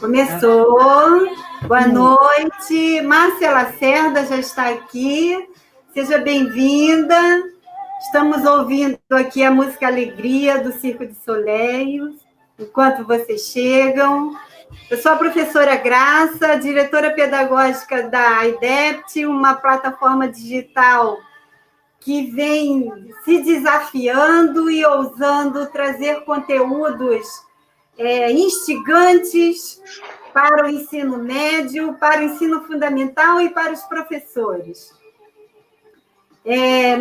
Começou. Boa noite. Márcia Lacerda já está aqui. Seja bem-vinda. Estamos ouvindo aqui a música Alegria, do Circo de Soleil, enquanto vocês chegam. Eu sou a professora Graça, diretora pedagógica da IDEPT, uma plataforma digital que vem se desafiando e ousando trazer conteúdos instigantes para o ensino médio, para o ensino fundamental e para os professores.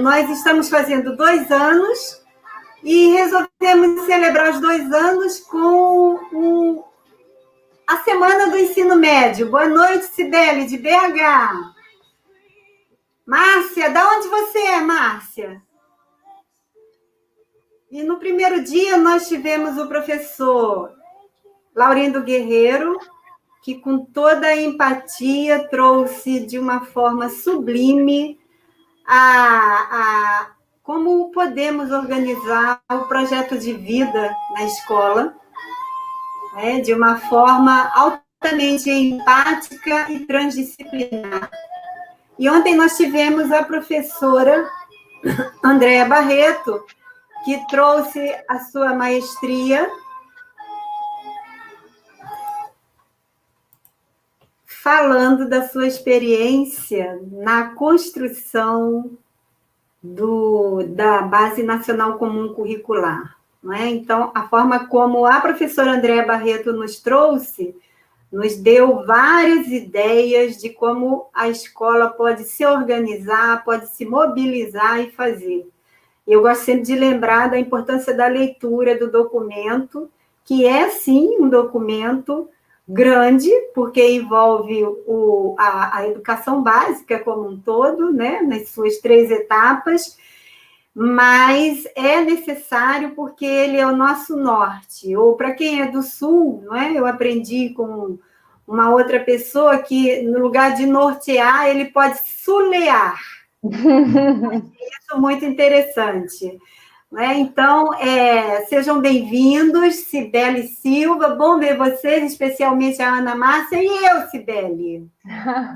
Nós estamos fazendo 2 anos e resolvemos celebrar os 2 anos com a Semana do Ensino Médio. Boa noite, Cibele, de BH. Márcia, da onde você é, Márcia? E no primeiro dia nós tivemos o professor Laurindo Guerreiro, que com toda a empatia trouxe de uma forma sublime como podemos organizar o projeto de vida na escola, de uma forma altamente empática e transdisciplinar. E ontem nós tivemos a professora Andréa Barreto, que trouxe a sua maestria falando da sua experiência na construção da Base Nacional Comum Curricular. Não é? Então, a forma como a professora Andréa Barreto nos trouxe, nos deu várias ideias de como a escola pode se organizar, pode se mobilizar e fazer. Eu gosto sempre de lembrar da importância da leitura do documento, que é, sim, um documento grande, porque envolve a educação básica como um todo, né, nas suas 3 etapas, mas é necessário porque ele é o nosso norte. Ou para quem é do Sul, não é? Eu aprendi com uma outra pessoa que, no lugar de nortear, ele pode sulear. Isso é muito interessante. Então, sejam bem-vindos, Cibele Silva, bom ver vocês, especialmente a Ana Márcia, e eu, Cibele.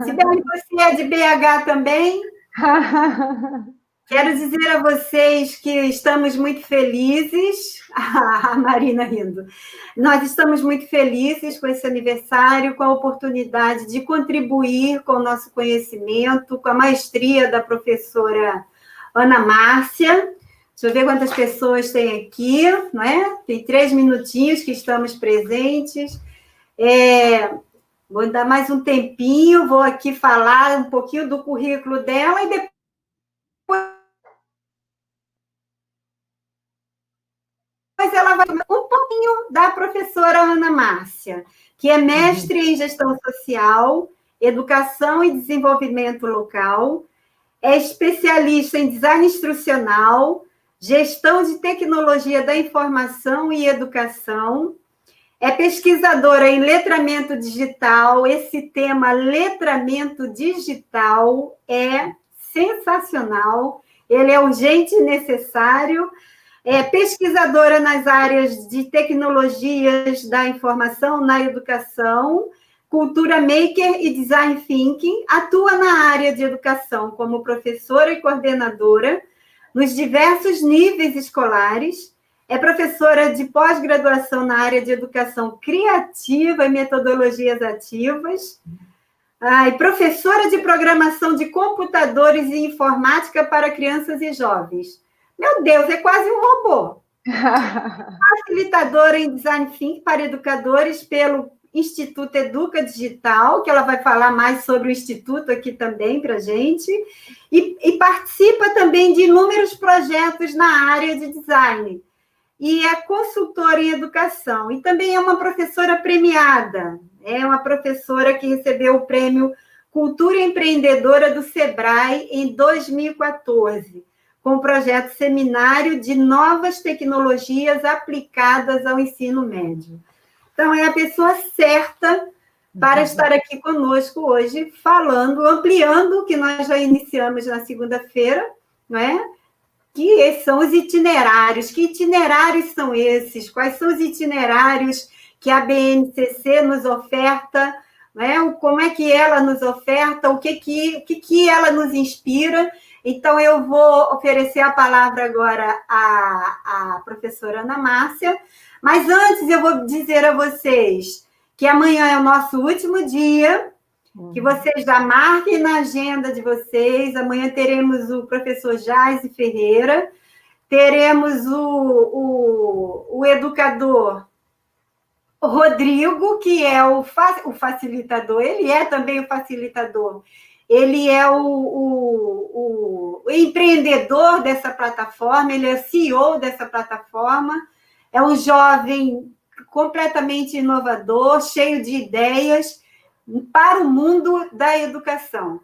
Cibele, você é de BH também? Quero dizer a vocês que estamos muito felizes, a Marina rindo, nós estamos muito felizes com esse aniversário, com a oportunidade de contribuir com o nosso conhecimento, com a maestria da professora Ana Márcia. Deixa eu ver quantas pessoas tem aqui, não é? Tem 3 minutinhos que estamos presentes. Vou dar mais um tempinho, vou aqui falar um pouquinho do currículo dela e depois ela vai falar um pouquinho da professora Ana Márcia, que é mestre em gestão social, educação e desenvolvimento local, é especialista em design instrucional, gestão de tecnologia da informação e educação, é pesquisadora em letramento digital. Esse tema, letramento digital, é sensacional, ele é urgente e necessário. É pesquisadora nas áreas de tecnologias da informação na educação, cultura maker e design thinking, atua na área de educação como professora e coordenadora nos diversos níveis escolares, é professora de pós-graduação na área de educação criativa e metodologias ativas, e professora de programação de computadores e informática para crianças e jovens. Meu Deus, é quase um robô. Facilitadora em design thinking para educadores pelo Instituto Educa Digital, que ela vai falar mais sobre o Instituto aqui também para a gente, e participa também de inúmeros projetos na área de design, e é consultora em educação, e também é uma professora premiada, é uma professora que recebeu o prêmio Cultura Empreendedora do Sebrae em 2014, com o projeto Seminário de Novas Tecnologias Aplicadas ao Ensino Médio. Então, é a pessoa certa para estar aqui conosco hoje, falando, ampliando o que nós já iniciamos na segunda-feira, não é? Que esses são os itinerários. Que itinerários são esses? Quais são os itinerários que a BNCC nos oferta, né? Como é que ela nos oferta, o que ela nos inspira. Então, eu vou oferecer a palavra agora à professora Ana Márcia, mas antes eu vou dizer a vocês que amanhã é o nosso último dia, que vocês já marquem na agenda de vocês. Amanhã teremos o professor Jaise Ferreira, teremos o educador Rodrigo, que é o facilitador, ele é também o facilitador, ele é o empreendedor dessa plataforma, ele é CEO dessa plataforma, é um jovem completamente inovador, cheio de ideias para o mundo da educação.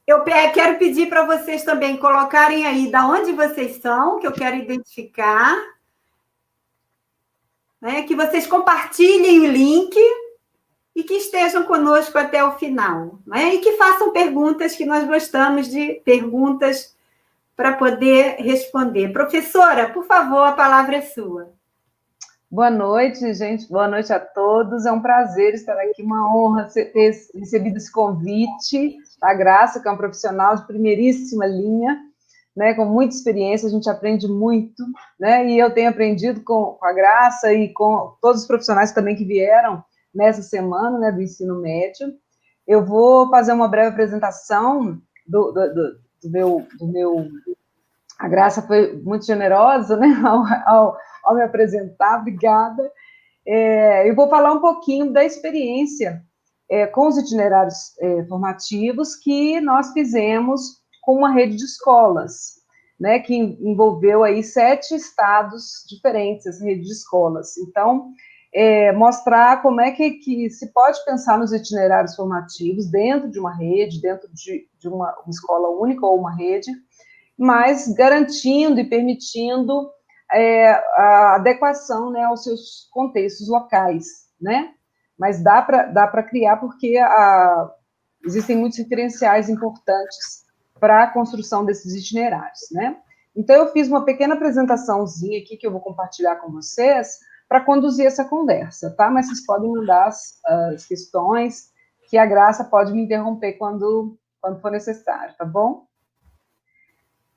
Eu quero pedir para vocês também colocarem aí de onde vocês são, que eu quero identificar, né? Que vocês compartilhem o link e que estejam conosco até o final, né? E que façam perguntas, que nós gostamos de perguntas para poder responder. Professora, por favor, a palavra é sua. Boa noite, gente. Boa noite a todos. É um prazer estar aqui, uma honra ter recebido esse convite. A Graça, que é uma profissional de primeiríssima linha, né, com muita experiência, a gente aprende muito, né, e eu tenho aprendido com a Graça e com todos os profissionais também que vieram nessa semana, né, do ensino médio. Eu vou fazer uma breve apresentação do meu... A Graça foi muito generosa, né, ao me apresentar, obrigada. Eu vou falar um pouquinho da experiência com os itinerários formativos que nós fizemos com uma rede de escolas, né, que envolveu aí 7 estados diferentes, essa rede de escolas. Então, mostrar como é que se pode pensar nos itinerários formativos dentro de uma rede, dentro de uma escola única ou uma rede, mas garantindo e permitindo a adequação, né, aos seus contextos locais, né? Mas dá para criar porque existem muitos referenciais importantes para a construção desses itinerários, né? Então, eu fiz uma pequena apresentaçãozinha aqui que eu vou compartilhar com vocês para conduzir essa conversa, tá? Mas vocês podem mandar as questões, que a Graça pode me interromper quando for necessário, tá bom?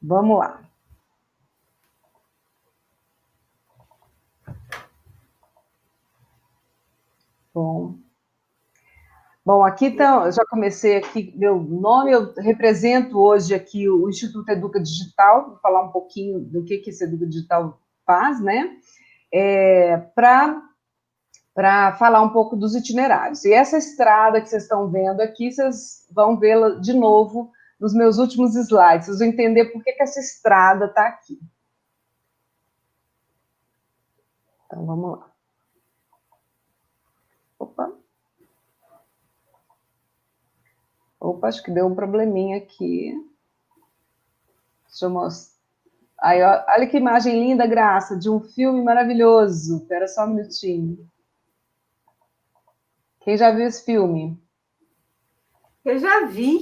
Vamos lá. Bom, aqui então, já comecei aqui, meu nome, eu represento hoje aqui o Instituto Educa Digital, vou falar um pouquinho do que esse Educa Digital faz, né, para falar um pouco dos itinerários. E essa estrada que vocês estão vendo aqui, vocês vão vê-la de novo nos meus últimos slides, vocês vão entender por que essa estrada está aqui. Então, vamos lá. Opa, acho que deu um probleminha aqui. Deixa eu mostrar. Aí, ó, olha que imagem linda, Graça, de um filme maravilhoso. Espera só um minutinho. Quem já viu esse filme? Eu já vi,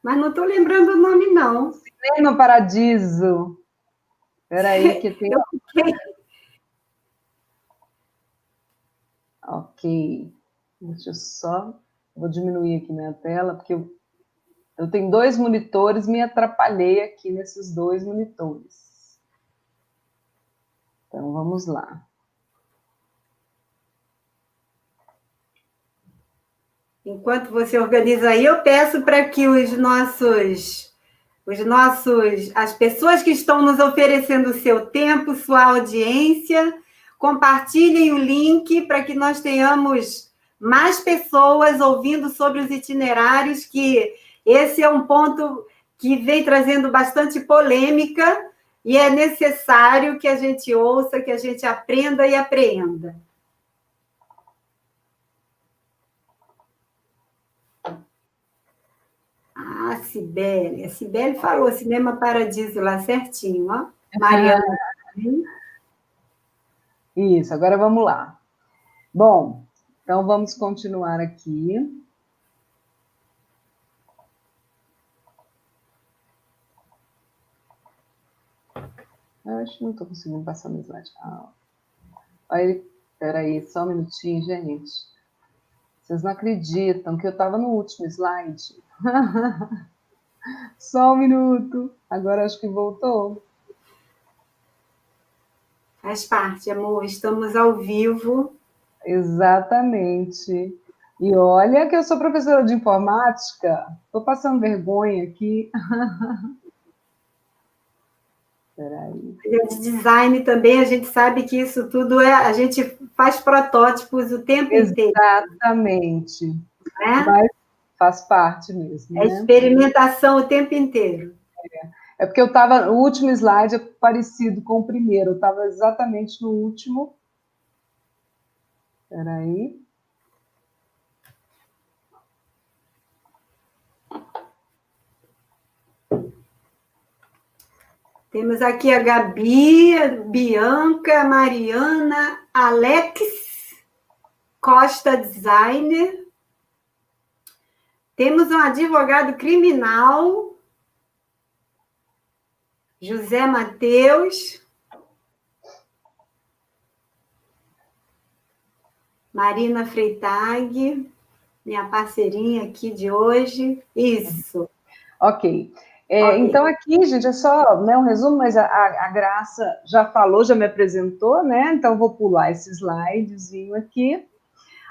mas não estou lembrando o nome, não. Cinema Paradiso. Espera aí que tem... Eu fiquei... Ok. Deixa eu só... Vou diminuir aqui minha tela, porque eu tenho 2 monitores, me atrapalhei aqui nesses 2 monitores. Então, vamos lá. Enquanto você organiza aí, eu peço para que as pessoas que estão nos oferecendo o seu tempo, sua audiência, compartilhem o link para que nós tenhamos mais pessoas ouvindo sobre os itinerários, que esse é um ponto que vem trazendo bastante polêmica e é necessário que a gente ouça, que a gente aprenda e apreenda. A Cibele falou Cinema Paradiso lá certinho, ó. Mariana. Isso, agora vamos lá. Bom, então vamos continuar aqui. Eu acho que não estou conseguindo passar no slide. Aí, peraí, só um minutinho, gente. Vocês não acreditam que eu estava no último slide. Só um minuto. Agora acho que voltou. Faz parte, amor. Estamos ao vivo. Exatamente. E olha que eu sou professora de informática. Estou passando vergonha aqui. Peraí. De design também, a gente sabe que isso tudo a gente faz protótipos o tempo inteiro. Exatamente. Né? Mas faz parte mesmo, É né? experimentação o tempo inteiro. É porque eu estava, o último slide é parecido com o primeiro, eu estava exatamente no último. Espera aí. Temos aqui a Gabi, a Bianca, a Mariana, Alex Costa Designer. Temos um advogado criminal, José Mateus. Marina Freitag, minha parceirinha aqui de hoje. Isso. Ok. Então, aqui, gente, é só, né, um resumo, mas a Graça já falou, já me apresentou, né? Então, vou pular esse slidezinho aqui.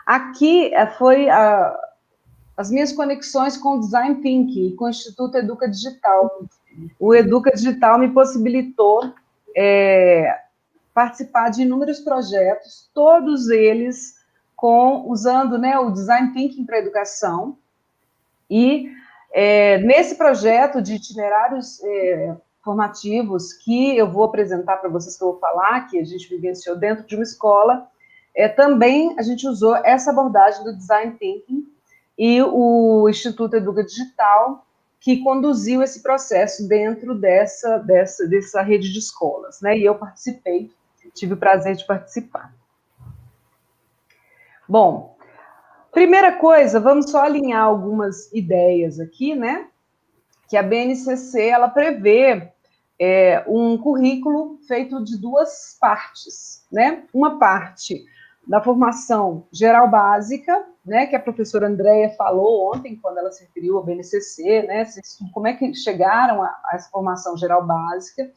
Aqui foi as minhas conexões com o Design Thinking e com o Instituto Educa Digital. O Educa Digital me possibilitou participar de inúmeros projetos, todos eles usando, né, o Design Thinking para a educação. E nesse projeto de itinerários formativos que eu vou apresentar para vocês, que eu vou falar, que a gente vivenciou dentro de uma escola, também a gente usou essa abordagem do Design Thinking e o Instituto Educa Digital, que conduziu esse processo dentro dessa rede de escolas, né? E eu participei, tive o prazer de participar. Bom, primeira coisa, vamos só alinhar algumas ideias aqui, né? Que a BNCC, ela prevê um currículo feito de duas partes, né? Uma parte da formação geral básica, né? Que a professora Andréia falou ontem, quando ela se referiu ao BNCC, né? Como é que chegaram a essa formação geral básica,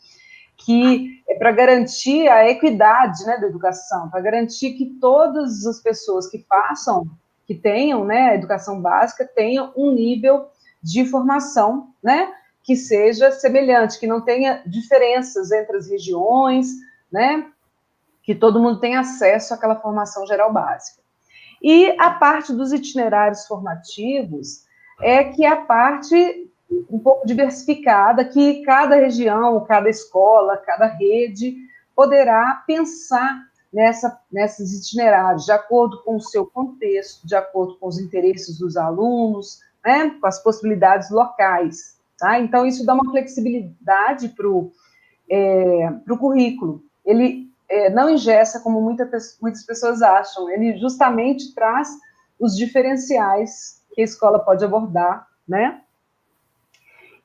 que é para garantir a equidade, né, da educação, para garantir que todas as pessoas que passam, que tenham, né, a educação básica, tenham um nível de formação, né, que seja semelhante, que não tenha diferenças entre as regiões, né, que todo mundo tenha acesso àquela formação geral básica. E a parte dos itinerários formativos é que a parte um pouco diversificada, que cada região, cada escola, cada rede poderá pensar nesses itinerários, de acordo com o seu contexto, de acordo com os interesses dos alunos, né, com as possibilidades locais. Tá? Então, isso dá uma flexibilidade para o currículo. Ele não engessa, como muitas pessoas acham, ele justamente traz os diferenciais que a escola pode abordar, né?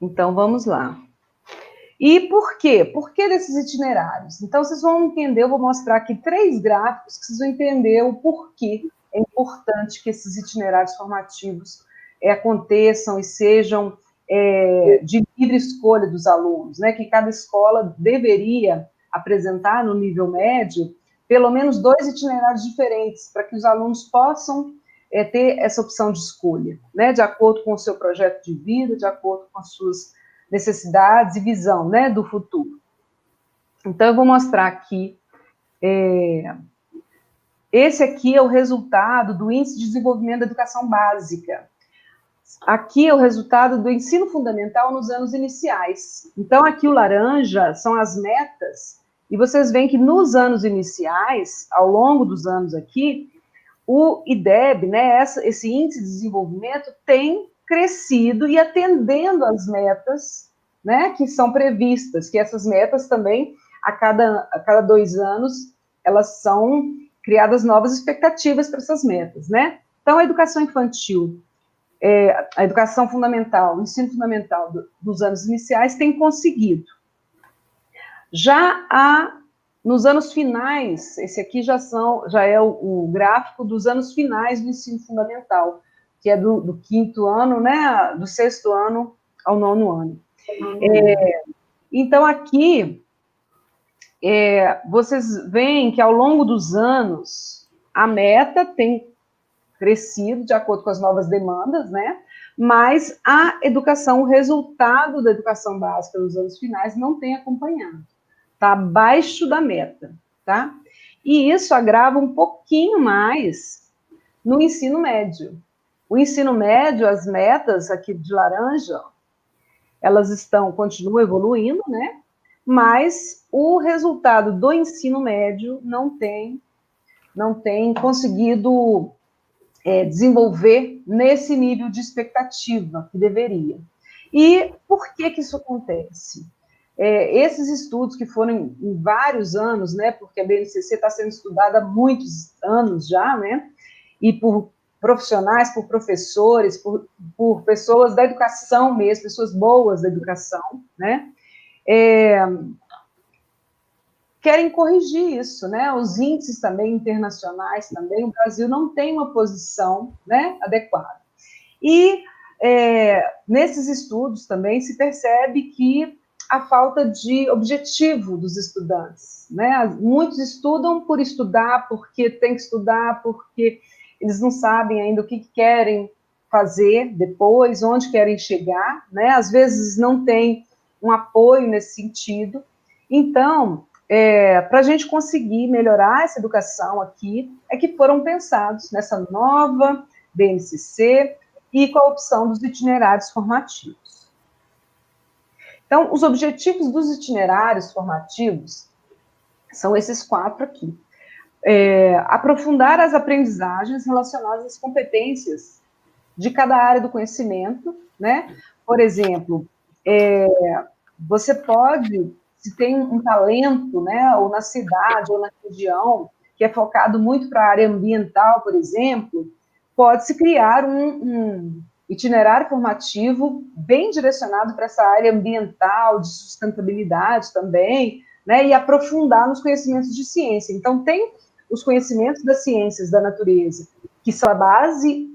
Então, vamos lá. E por quê? Por que desses itinerários? Então, vocês vão entender, eu vou mostrar aqui 3 gráficos que vocês vão entender o porquê é importante que esses itinerários formativos aconteçam e sejam de livre escolha dos alunos, né? Que cada escola deveria apresentar no nível médio pelo menos 2 itinerários diferentes, para que os alunos possam ter essa opção de escolha, né? De acordo com o seu projeto de vida, de acordo com as suas necessidades e visão, né, do futuro. Então, eu vou mostrar aqui, esse aqui é o resultado do Índice de Desenvolvimento da Educação Básica. Aqui é o resultado do ensino fundamental nos anos iniciais. Então, aqui o laranja são as metas, e vocês veem que nos anos iniciais, ao longo dos anos aqui, o IDEB, né, esse índice de desenvolvimento, tem crescido e atendendo às metas, né, que são previstas, que essas metas também, a cada 2 anos, elas são criadas novas expectativas para essas metas, né? Então, a educação infantil, a educação fundamental, o ensino fundamental dos anos iniciais tem conseguido. Já a nos anos finais, esse aqui já é o gráfico dos anos finais do ensino fundamental, que é do 5º ano, né, do 6º ano ao 9º ano. Então, aqui, vocês veem que ao longo dos anos, a meta tem crescido de acordo com as novas demandas, né? Mas a educação, o resultado da educação básica nos anos finais não tem acompanhado. Está abaixo da meta, tá? E isso agrava um pouquinho mais no ensino médio. O ensino médio, as metas aqui de laranja, elas continuam evoluindo, né? Mas o resultado do ensino médio não tem conseguido desenvolver nesse nível de expectativa que deveria. E por que isso acontece? Esses estudos que foram em vários anos, né, porque a BNCC está sendo estudada há muitos anos já, né, e por profissionais, por professores, por pessoas da educação mesmo, pessoas boas da educação, né, querem corrigir isso, né? Os índices também internacionais também, o Brasil não tem uma posição, né, adequada. E nesses estudos também se percebe que a falta de objetivo dos estudantes, né? Muitos estudam por estudar, porque tem que estudar, porque eles não sabem ainda o que querem fazer depois, onde querem chegar, né? Às vezes não tem um apoio nesse sentido. Então, para a gente conseguir melhorar essa educação aqui, é que foram pensados nessa nova BNCC e com a opção dos itinerários formativos. Então, os objetivos dos itinerários formativos são esses 4 aqui. Aprofundar as aprendizagens relacionadas às competências de cada área do conhecimento, né? Por exemplo, você pode, se tem um talento, né, ou na cidade, ou na região, que é focado muito para a área ambiental, por exemplo, pode-se criar um itinerário formativo bem direcionado para essa área ambiental, de sustentabilidade também, né, e aprofundar nos conhecimentos de ciência. Então, tem os conhecimentos das ciências da natureza, que são a base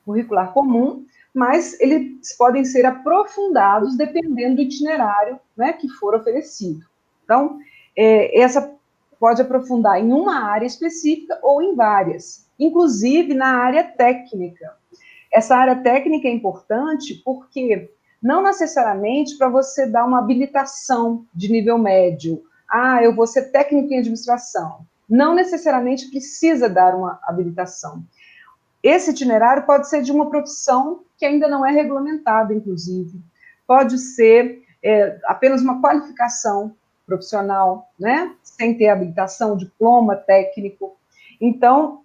curricular comum, mas eles podem ser aprofundados dependendo do itinerário, né, que for oferecido. Então, essa pode aprofundar em uma área específica ou em várias, inclusive na área técnica. Essa área técnica é importante porque não necessariamente para você dar uma habilitação de nível médio. Eu vou ser técnico em administração. Não necessariamente precisa dar uma habilitação. Esse itinerário pode ser de uma profissão que ainda não é regulamentada, inclusive. Pode ser apenas uma qualificação profissional, né? Sem ter habilitação, diploma técnico. Então,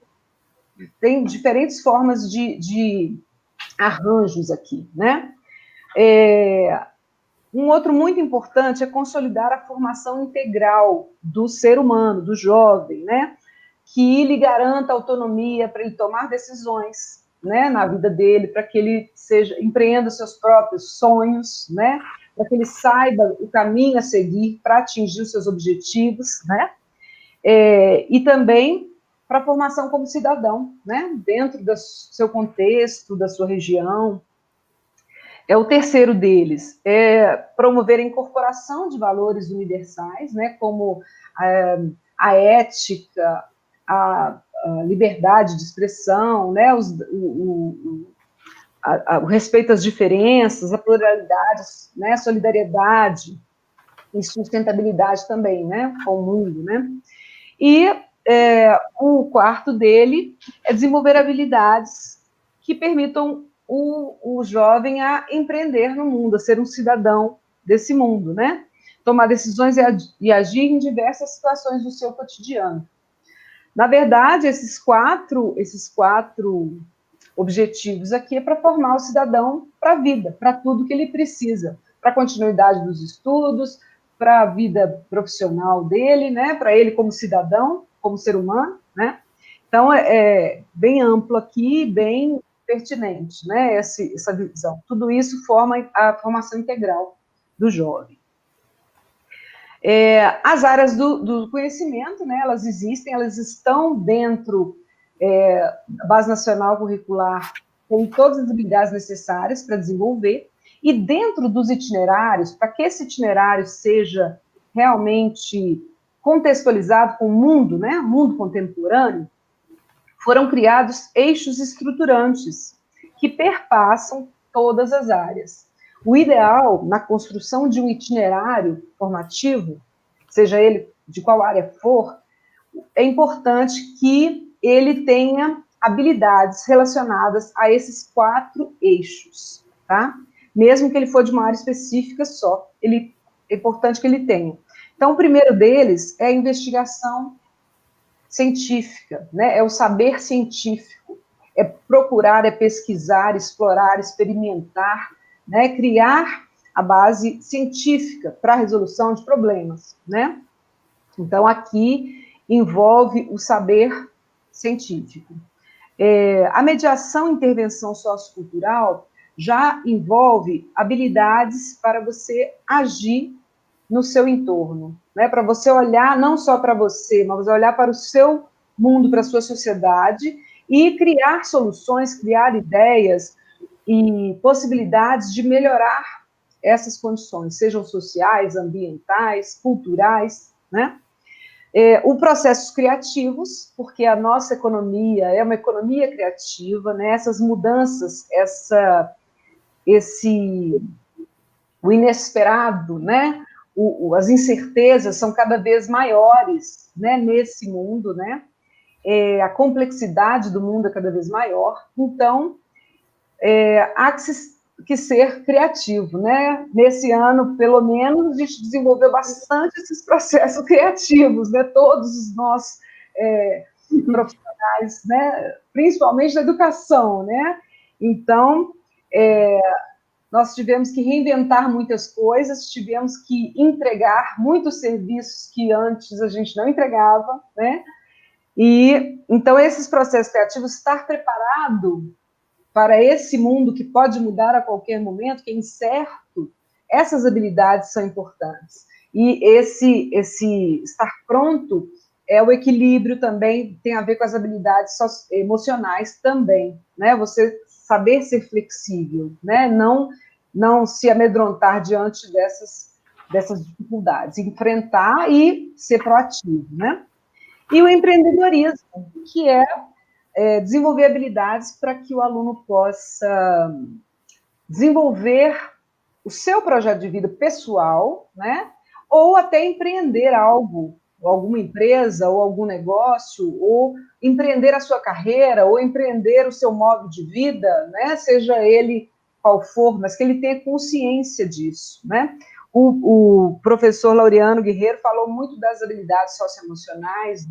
tem diferentes formas de arranjos aqui, né? Um outro muito importante é consolidar a formação integral do ser humano, do jovem, né? Que lhe garanta autonomia para ele tomar decisões, né, na vida dele, para que ele empreenda seus próprios sonhos, né, para que ele saiba o caminho a seguir para atingir os seus objetivos, né, e também para a formação como cidadão, né, dentro do seu contexto, da sua região. O terceiro deles é promover a incorporação de valores universais, né, como a ética, a liberdade de expressão, né, o respeito às diferenças, a pluralidade, né, a solidariedade e sustentabilidade também, né, com o mundo, né. E o quarto dele é desenvolver habilidades que permitam o jovem a empreender no mundo, a ser um cidadão desse mundo, né, tomar decisões e agir em diversas situações do seu cotidiano. Na verdade, esses quatro objetivos aqui é para formar o cidadão para a vida, para tudo que ele precisa, para a continuidade dos estudos, para a vida profissional dele, né, para ele como cidadão, como ser humano, né. Então, é bem amplo aqui, bem pertinente, né, essa visão. Tudo isso forma a formação integral do jovem. As áreas do conhecimento, né, elas existem, elas estão dentro da Base Nacional Curricular, com todas as habilidades necessárias para desenvolver, e dentro dos itinerários, para que esse itinerário seja realmente contextualizado com o mundo, né, mundo contemporâneo, foram criados eixos estruturantes que perpassam todas as áreas. O ideal, na construção de um itinerário formativo, seja ele de qual área for, é importante que ele tenha habilidades relacionadas a esses 4 eixos, tá? Mesmo que ele for de uma área específica só, é importante que ele tenha. Então, o primeiro deles é a investigação científica, né? É o saber científico, é procurar, é pesquisar, explorar, experimentar, né? Criar a base científica para a resolução de problemas, né? Então, aqui envolve o saber científico. A mediação e intervenção sociocultural já envolve habilidades para você agir no seu entorno, né? Para você olhar não só para você, mas olhar para o seu mundo, para a sua sociedade e criar soluções, criar ideias e possibilidades de melhorar essas condições, sejam sociais, ambientais, culturais, né? O processos criativos, porque a nossa economia é uma economia criativa, né? Essas mudanças, o inesperado, né? As incertezas são cada vez maiores, né? Nesse mundo, né? A complexidade do mundo é cada vez maior, então há que ser criativo, né? Nesse ano, pelo menos, a gente desenvolveu bastante esses processos criativos, né? Todos nós profissionais, né? Principalmente da educação, né? Então, nós tivemos que reinventar muitas coisas, tivemos que entregar muitos serviços que antes a gente não entregava, né? E, então, esses processos criativos, estar preparado para esse mundo que pode mudar a qualquer momento, que é incerto, essas habilidades são importantes. E esse estar pronto é o equilíbrio também, tem a ver com as habilidades emocionais também, né? Você saber ser flexível, né? Não se amedrontar diante dessas dificuldades, enfrentar e ser proativo, né? E o empreendedorismo, que é desenvolver habilidades para que o aluno possa desenvolver o seu projeto de vida pessoal, né? Ou até empreender algo, alguma empresa, ou algum negócio, ou empreender a sua carreira, ou empreender o seu modo de vida, né? Seja ele qual for, mas que ele tenha consciência disso, né? O professor Laureano Guerreiro falou muito das habilidades socioemocionais,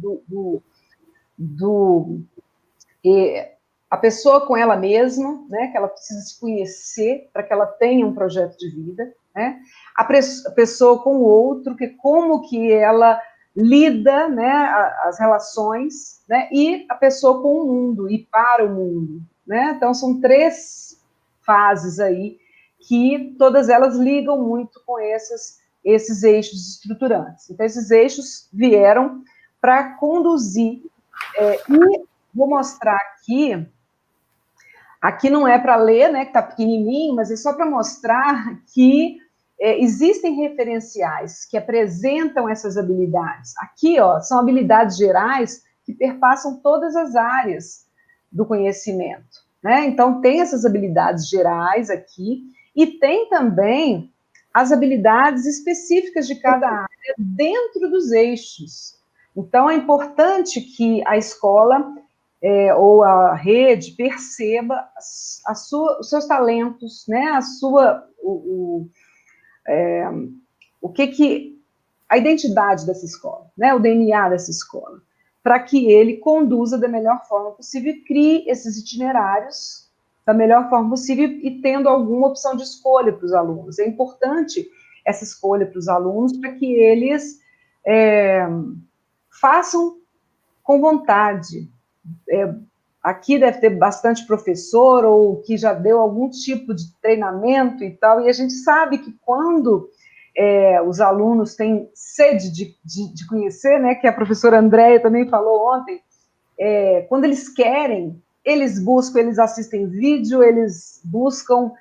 a pessoa com ela mesma, né, que ela precisa se conhecer para que ela tenha um projeto de vida, né, a pessoa com o outro, que como que ela lida, né, as relações, né, e a pessoa com o mundo e para o mundo, né, então são 3 fases aí que todas elas ligam muito com esses eixos estruturantes. Então esses eixos vieram para conduzir e vou mostrar aqui não é para ler, né, que está pequenininho, mas é só para mostrar que existem referenciais que apresentam essas habilidades. Aqui, ó, são habilidades gerais que perpassam todas as áreas do conhecimento, né? Então, tem essas habilidades gerais aqui e tem também as habilidades específicas de cada área dentro dos eixos. Então, é importante que a escola ou a rede perceba os seus talentos, né? A identidade dessa escola, né? O DNA dessa escola, para que ele conduza da melhor forma possível e crie esses itinerários da melhor forma possível e tendo alguma opção de escolha para os alunos. É importante essa escolha para os alunos para que eles façam com vontade. Aqui deve ter bastante professor ou que já deu algum tipo de treinamento e tal, e a gente sabe que quando os alunos têm sede de conhecer, né, que a professora Andréia também falou ontem, quando eles querem, eles buscam, eles assistem vídeo, eles buscam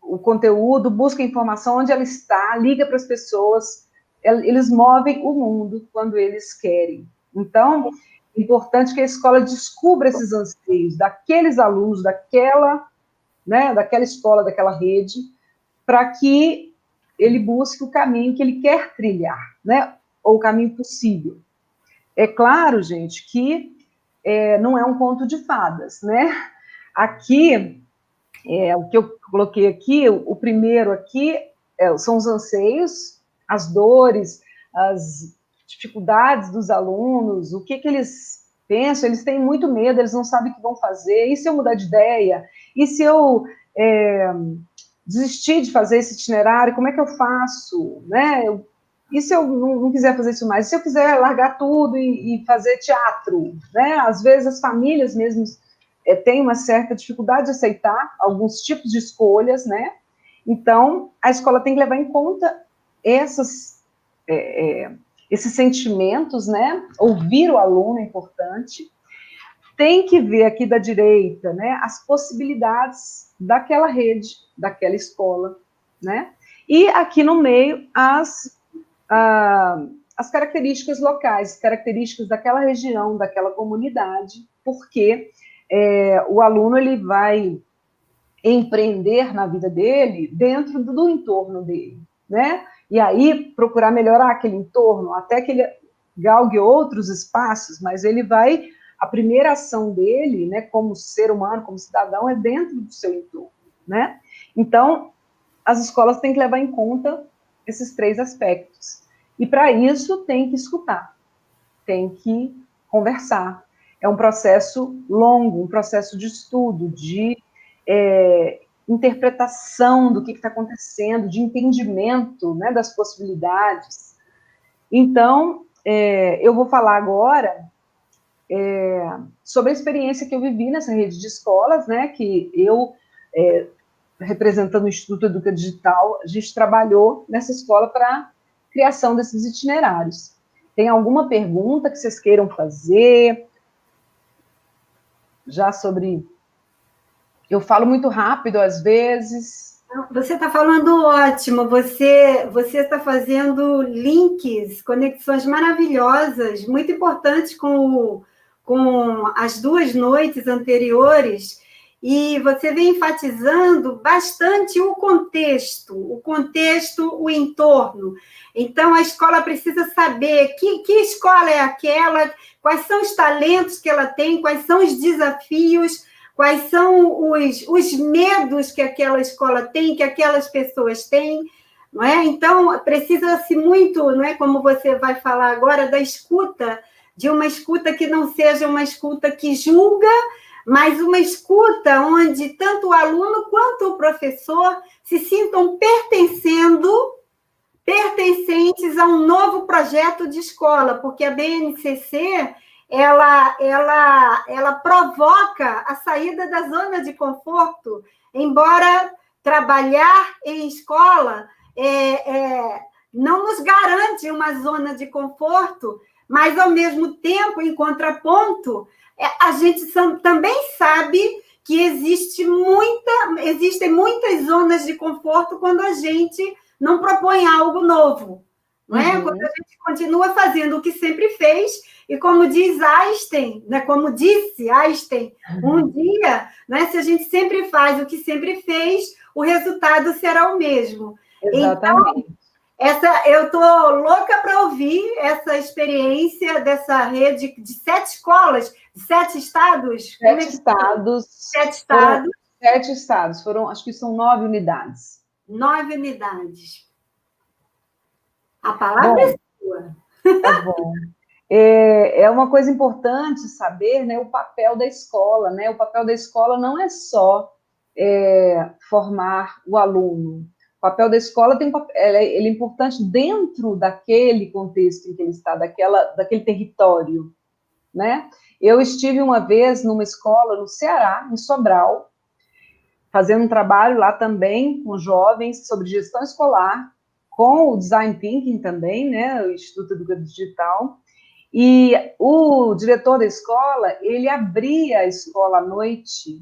o conteúdo, buscam informação onde ela está, liga para as pessoas, eles movem o mundo quando eles querem. Então, é importante que a escola descubra esses anseios daqueles alunos, daquela escola, daquela rede, para que ele busque o caminho que ele quer trilhar, né? Ou o caminho possível. É claro, gente, que não é um conto de fadas, né? Aqui, o que eu coloquei aqui, o primeiro aqui são os anseios, as dores, as dificuldades dos alunos, o que eles pensam, eles têm muito medo, eles não sabem o que vão fazer, e se eu mudar de ideia? E se eu desistir de fazer esse itinerário, como é que eu faço, né? E se eu não quiser fazer isso mais? E se eu quiser largar tudo e fazer teatro, né? Às vezes as famílias mesmo têm uma certa dificuldade de aceitar alguns tipos de escolhas, né? Então, a escola tem que levar em conta esses sentimentos, né? Ouvir o aluno é importante. Tem que ver aqui da direita, né, as possibilidades daquela rede, daquela escola, né? E aqui no meio as características locais, características daquela região, daquela comunidade, porque o aluno ele vai empreender na vida dele dentro do entorno dele, né? E aí procurar melhorar aquele entorno, até que ele galgue outros espaços, mas ele vai, a primeira ação dele, né, como ser humano, como cidadão, é dentro do seu entorno, né? Então, as escolas têm que levar em conta esses 3 aspectos. E para isso tem que escutar, tem que conversar. É um processo longo, um processo de estudo, de interpretação do que está acontecendo, de entendimento, né, das possibilidades. Então, eu vou falar agora sobre a experiência que eu vivi nessa rede de escolas, né, que eu, representando o Instituto Educa Digital, a gente trabalhou nessa escola para criação desses itinerários. Tem alguma pergunta que vocês queiram fazer? Já sobre... Eu falo muito rápido, às vezes. Você está falando ótimo, você está fazendo links, conexões maravilhosas, muito importantes com as 2 noites anteriores, e você vem enfatizando bastante o contexto, o entorno. Então, a escola precisa saber que escola é aquela, quais são os talentos que ela tem, quais são os desafios, quais são os medos que aquela escola tem, que aquelas pessoas têm, não é? Então, precisa-se muito, não é, como você vai falar agora, da escuta, de uma escuta que não seja uma escuta que julga, mas uma escuta onde tanto o aluno quanto o professor se sintam pertencentes a um novo projeto de escola, porque a BNCC... Ela provoca a saída da zona de conforto, embora trabalhar em escola não nos garante uma zona de conforto, mas, ao mesmo tempo, em contraponto, a gente também sabe que existem muitas zonas de conforto quando a gente não propõe algo novo, não é? Quando a gente continua fazendo o que sempre fez. E como diz Einstein, né, como disse Einstein, um dia, né, se a gente sempre faz o que sempre fez, o resultado será o mesmo. Exatamente. Então, eu estou louca para ouvir essa experiência dessa rede de 7 escolas, de 7 estados. 7 estados. 7 estados. 7 estados, acho que são 9 unidades. 9 unidades. A palavra é sua. Tá bom. É uma coisa importante saber, né, o papel da escola, né? O papel da escola não é só formar o aluno. O papel da escola ele é importante dentro daquele contexto em que ele está, daquele território, né? Eu estive uma vez numa escola no Ceará, em Sobral, fazendo um trabalho lá também com jovens sobre gestão escolar, com o Design Thinking também, né, o Instituto Educativo Digital, e o diretor da escola, ele abria a escola à noite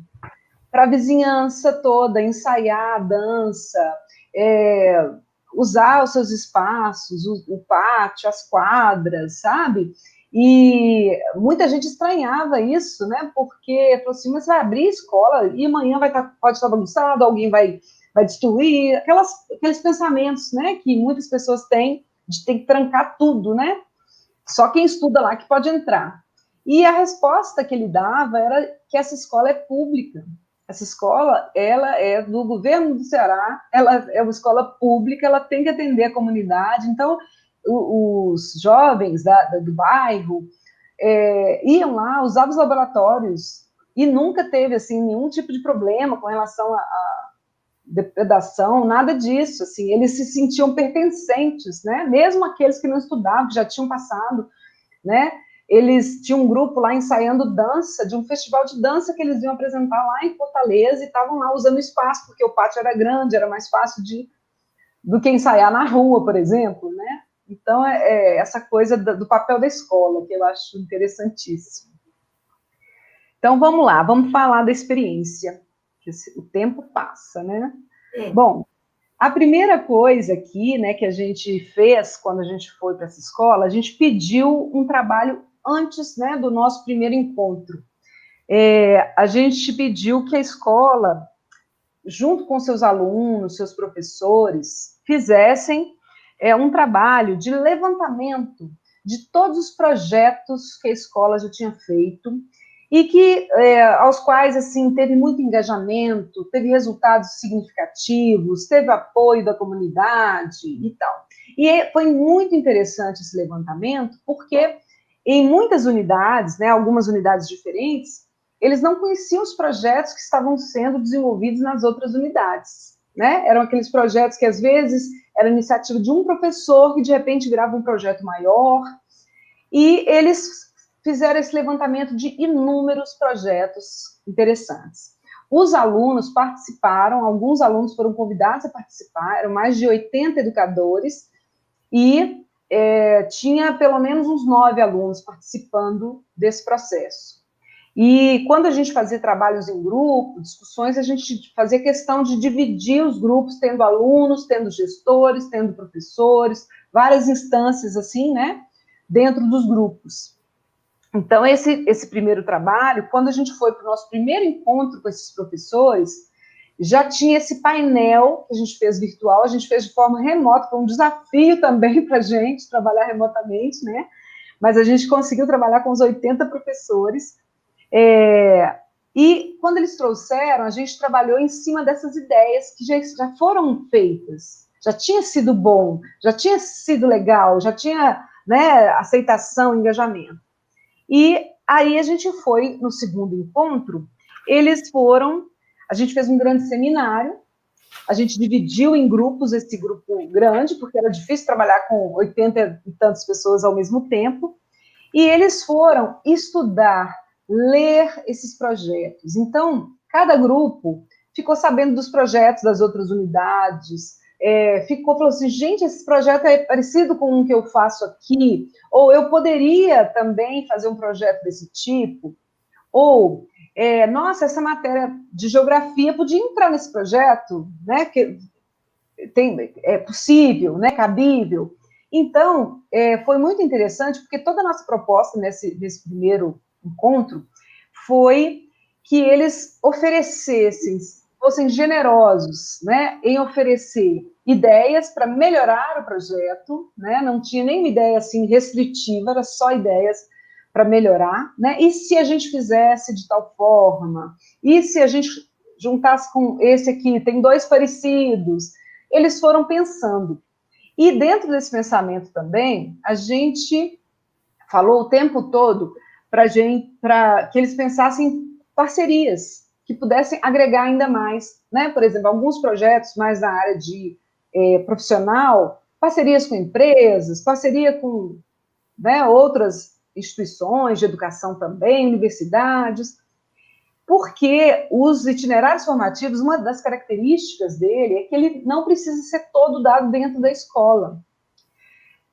para a vizinhança toda, ensaiar a dança, usar os seus espaços, o pátio, as quadras, sabe? E muita gente estranhava isso, né? Porque falou assim, mas vai abrir a escola e amanhã pode estar bagunçado, alguém vai destruir, aqueles pensamentos, né? Que muitas pessoas têm de ter que trancar tudo, né? Só quem estuda lá que pode entrar. E a resposta que ele dava era que essa escola é pública. Essa escola, ela é do governo do Ceará, ela é uma escola pública, ela tem que atender a comunidade. Então, os jovens do bairro iam lá, usavam os laboratórios, e nunca teve, assim, nenhum tipo de problema com relação a depredação, nada disso, assim, eles se sentiam pertencentes, né, mesmo aqueles que não estudavam, que já tinham passado, né, eles tinham um grupo lá ensaiando dança, de um festival de dança que eles iam apresentar lá em Fortaleza, e estavam lá usando espaço, porque o pátio era grande, era mais fácil do que ensaiar na rua, por exemplo, né, então essa coisa do papel da escola, que eu acho interessantíssimo. Então, vamos lá, vamos falar da experiência, que o tempo passa, né? Bom, a primeira coisa aqui, né, que a gente fez quando a gente foi para essa escola, a gente pediu um trabalho antes, né, do nosso primeiro encontro. A gente pediu que a escola, junto com seus alunos, seus professores, fizessem um trabalho de levantamento de todos os projetos que a escola já tinha feito, e que, aos quais, assim, teve muito engajamento, teve resultados significativos, teve apoio da comunidade e tal. E foi muito interessante esse levantamento, porque em muitas unidades, né, algumas unidades diferentes, eles não conheciam os projetos que estavam sendo desenvolvidos nas outras unidades, né? Eram aqueles projetos que, às vezes, era iniciativa de um professor que, de repente, virava um projeto maior, e eles fizeram esse levantamento de inúmeros projetos interessantes. Os alunos participaram, alguns alunos foram convidados a participar, eram mais de 80 educadores, e tinha pelo menos uns 9 alunos participando desse processo. E quando a gente fazia trabalhos em grupo, discussões, a gente fazia questão de dividir os grupos, tendo alunos, tendo gestores, tendo professores, várias instâncias assim, né, dentro dos grupos. Então, esse primeiro trabalho, quando a gente foi para o nosso primeiro encontro com esses professores, já tinha esse painel que a gente fez virtual, a gente fez de forma remota, foi um desafio também para a gente trabalhar remotamente, né? Mas a gente conseguiu trabalhar com os 80 professores, e quando eles trouxeram, a gente trabalhou em cima dessas ideias que já foram feitas, já tinha sido bom, já tinha sido legal, já tinha, né, aceitação, engajamento. E aí a gente foi no segundo encontro, a gente fez um grande seminário, a gente dividiu em grupos esse grupo grande, porque era difícil trabalhar com 80 e tantas pessoas ao mesmo tempo, e eles foram estudar, ler esses projetos. Então, cada grupo ficou sabendo dos projetos das outras unidades, falou assim, gente, esse projeto é parecido com o que eu faço aqui, ou eu poderia também fazer um projeto desse tipo, ou, nossa, essa matéria de geografia podia entrar nesse projeto, né, que é possível, né, cabível. Então, foi muito interessante, porque toda a nossa proposta nesse primeiro encontro foi que eles fossem generosos, né, em oferecer ideias para melhorar o projeto, né, não tinha nenhuma ideia assim restritiva, era só ideias para melhorar, né, e se a gente fizesse de tal forma, e se a gente juntasse com esse aqui, tem 2 parecidos, eles foram pensando. E dentro desse pensamento também, a gente falou o tempo todo para que eles pensassem parcerias que pudessem agregar ainda mais, né? Por exemplo, alguns projetos mais na área de profissional, parcerias com empresas, parceria com, né, outras instituições de educação também, universidades. Porque os itinerários formativos, uma das características dele é que ele não precisa ser todo dado dentro da escola.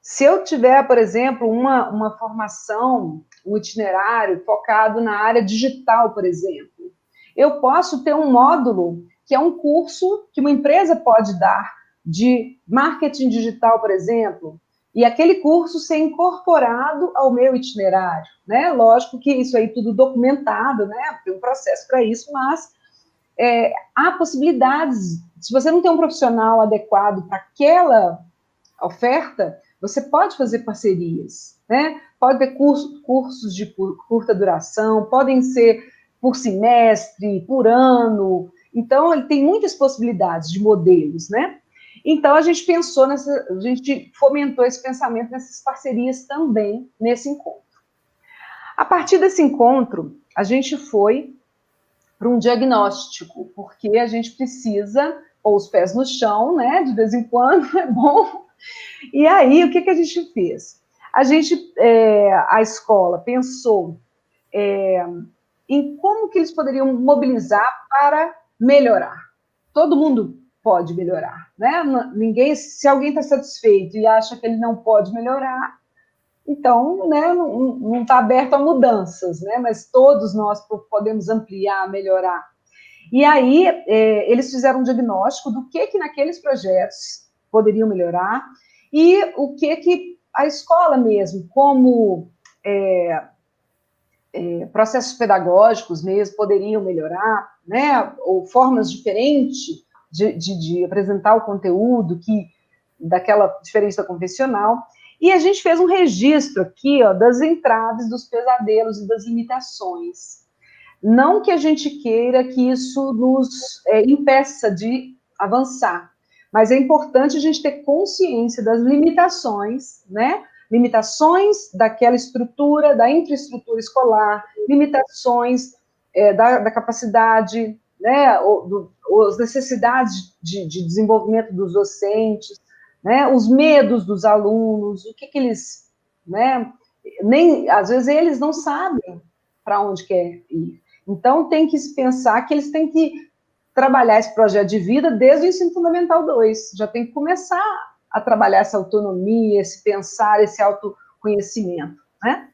Se eu tiver, por exemplo, uma formação, um itinerário focado na área digital, por exemplo, eu posso ter um módulo que é um curso que uma empresa pode dar de marketing digital, por exemplo, e aquele curso ser incorporado ao meu itinerário, né? Lógico que isso aí tudo documentado, né? Tem um processo para isso, mas há possibilidades. Se você não tem um profissional adequado para aquela oferta, você pode fazer parcerias, né? Pode ter cursos de curta duração, podem ser por semestre, por ano. Então, ele tem muitas possibilidades de modelos, né? Então, a gente a gente fomentou esse pensamento nessas parcerias também nesse encontro. A partir desse encontro, a gente foi para um diagnóstico, porque a gente precisa pôr os pés no chão, né? De vez em quando, é bom. E aí, o que a gente fez? A escola pensou em como que eles poderiam mobilizar para melhorar. Todo mundo pode melhorar, né? Se alguém está satisfeito e acha que ele não pode melhorar, então, né, não está aberto a mudanças, né? Mas todos nós podemos ampliar, melhorar. E aí, eles fizeram um diagnóstico do que naqueles projetos poderiam melhorar e o que a escola mesmo, como processos pedagógicos mesmo, poderiam melhorar, né? Ou formas diferentes de apresentar o conteúdo daquela diferente da convencional. E a gente fez um registro aqui, ó, das entraves, dos pesadelos e das limitações. Não que a gente queira que isso nos impeça de avançar, mas é importante a gente ter consciência das limitações, né? Limitações daquela estrutura, da infraestrutura escolar, limitações da capacidade, né? As necessidades de desenvolvimento dos docentes, né? Os medos dos alunos, o que eles, né? Às vezes eles não sabem para onde quer ir. Então, tem que se pensar que eles têm que trabalhar esse projeto de vida desde o ensino fundamental 2. Já tem que começar a trabalhar essa autonomia, esse pensar, esse autoconhecimento, né?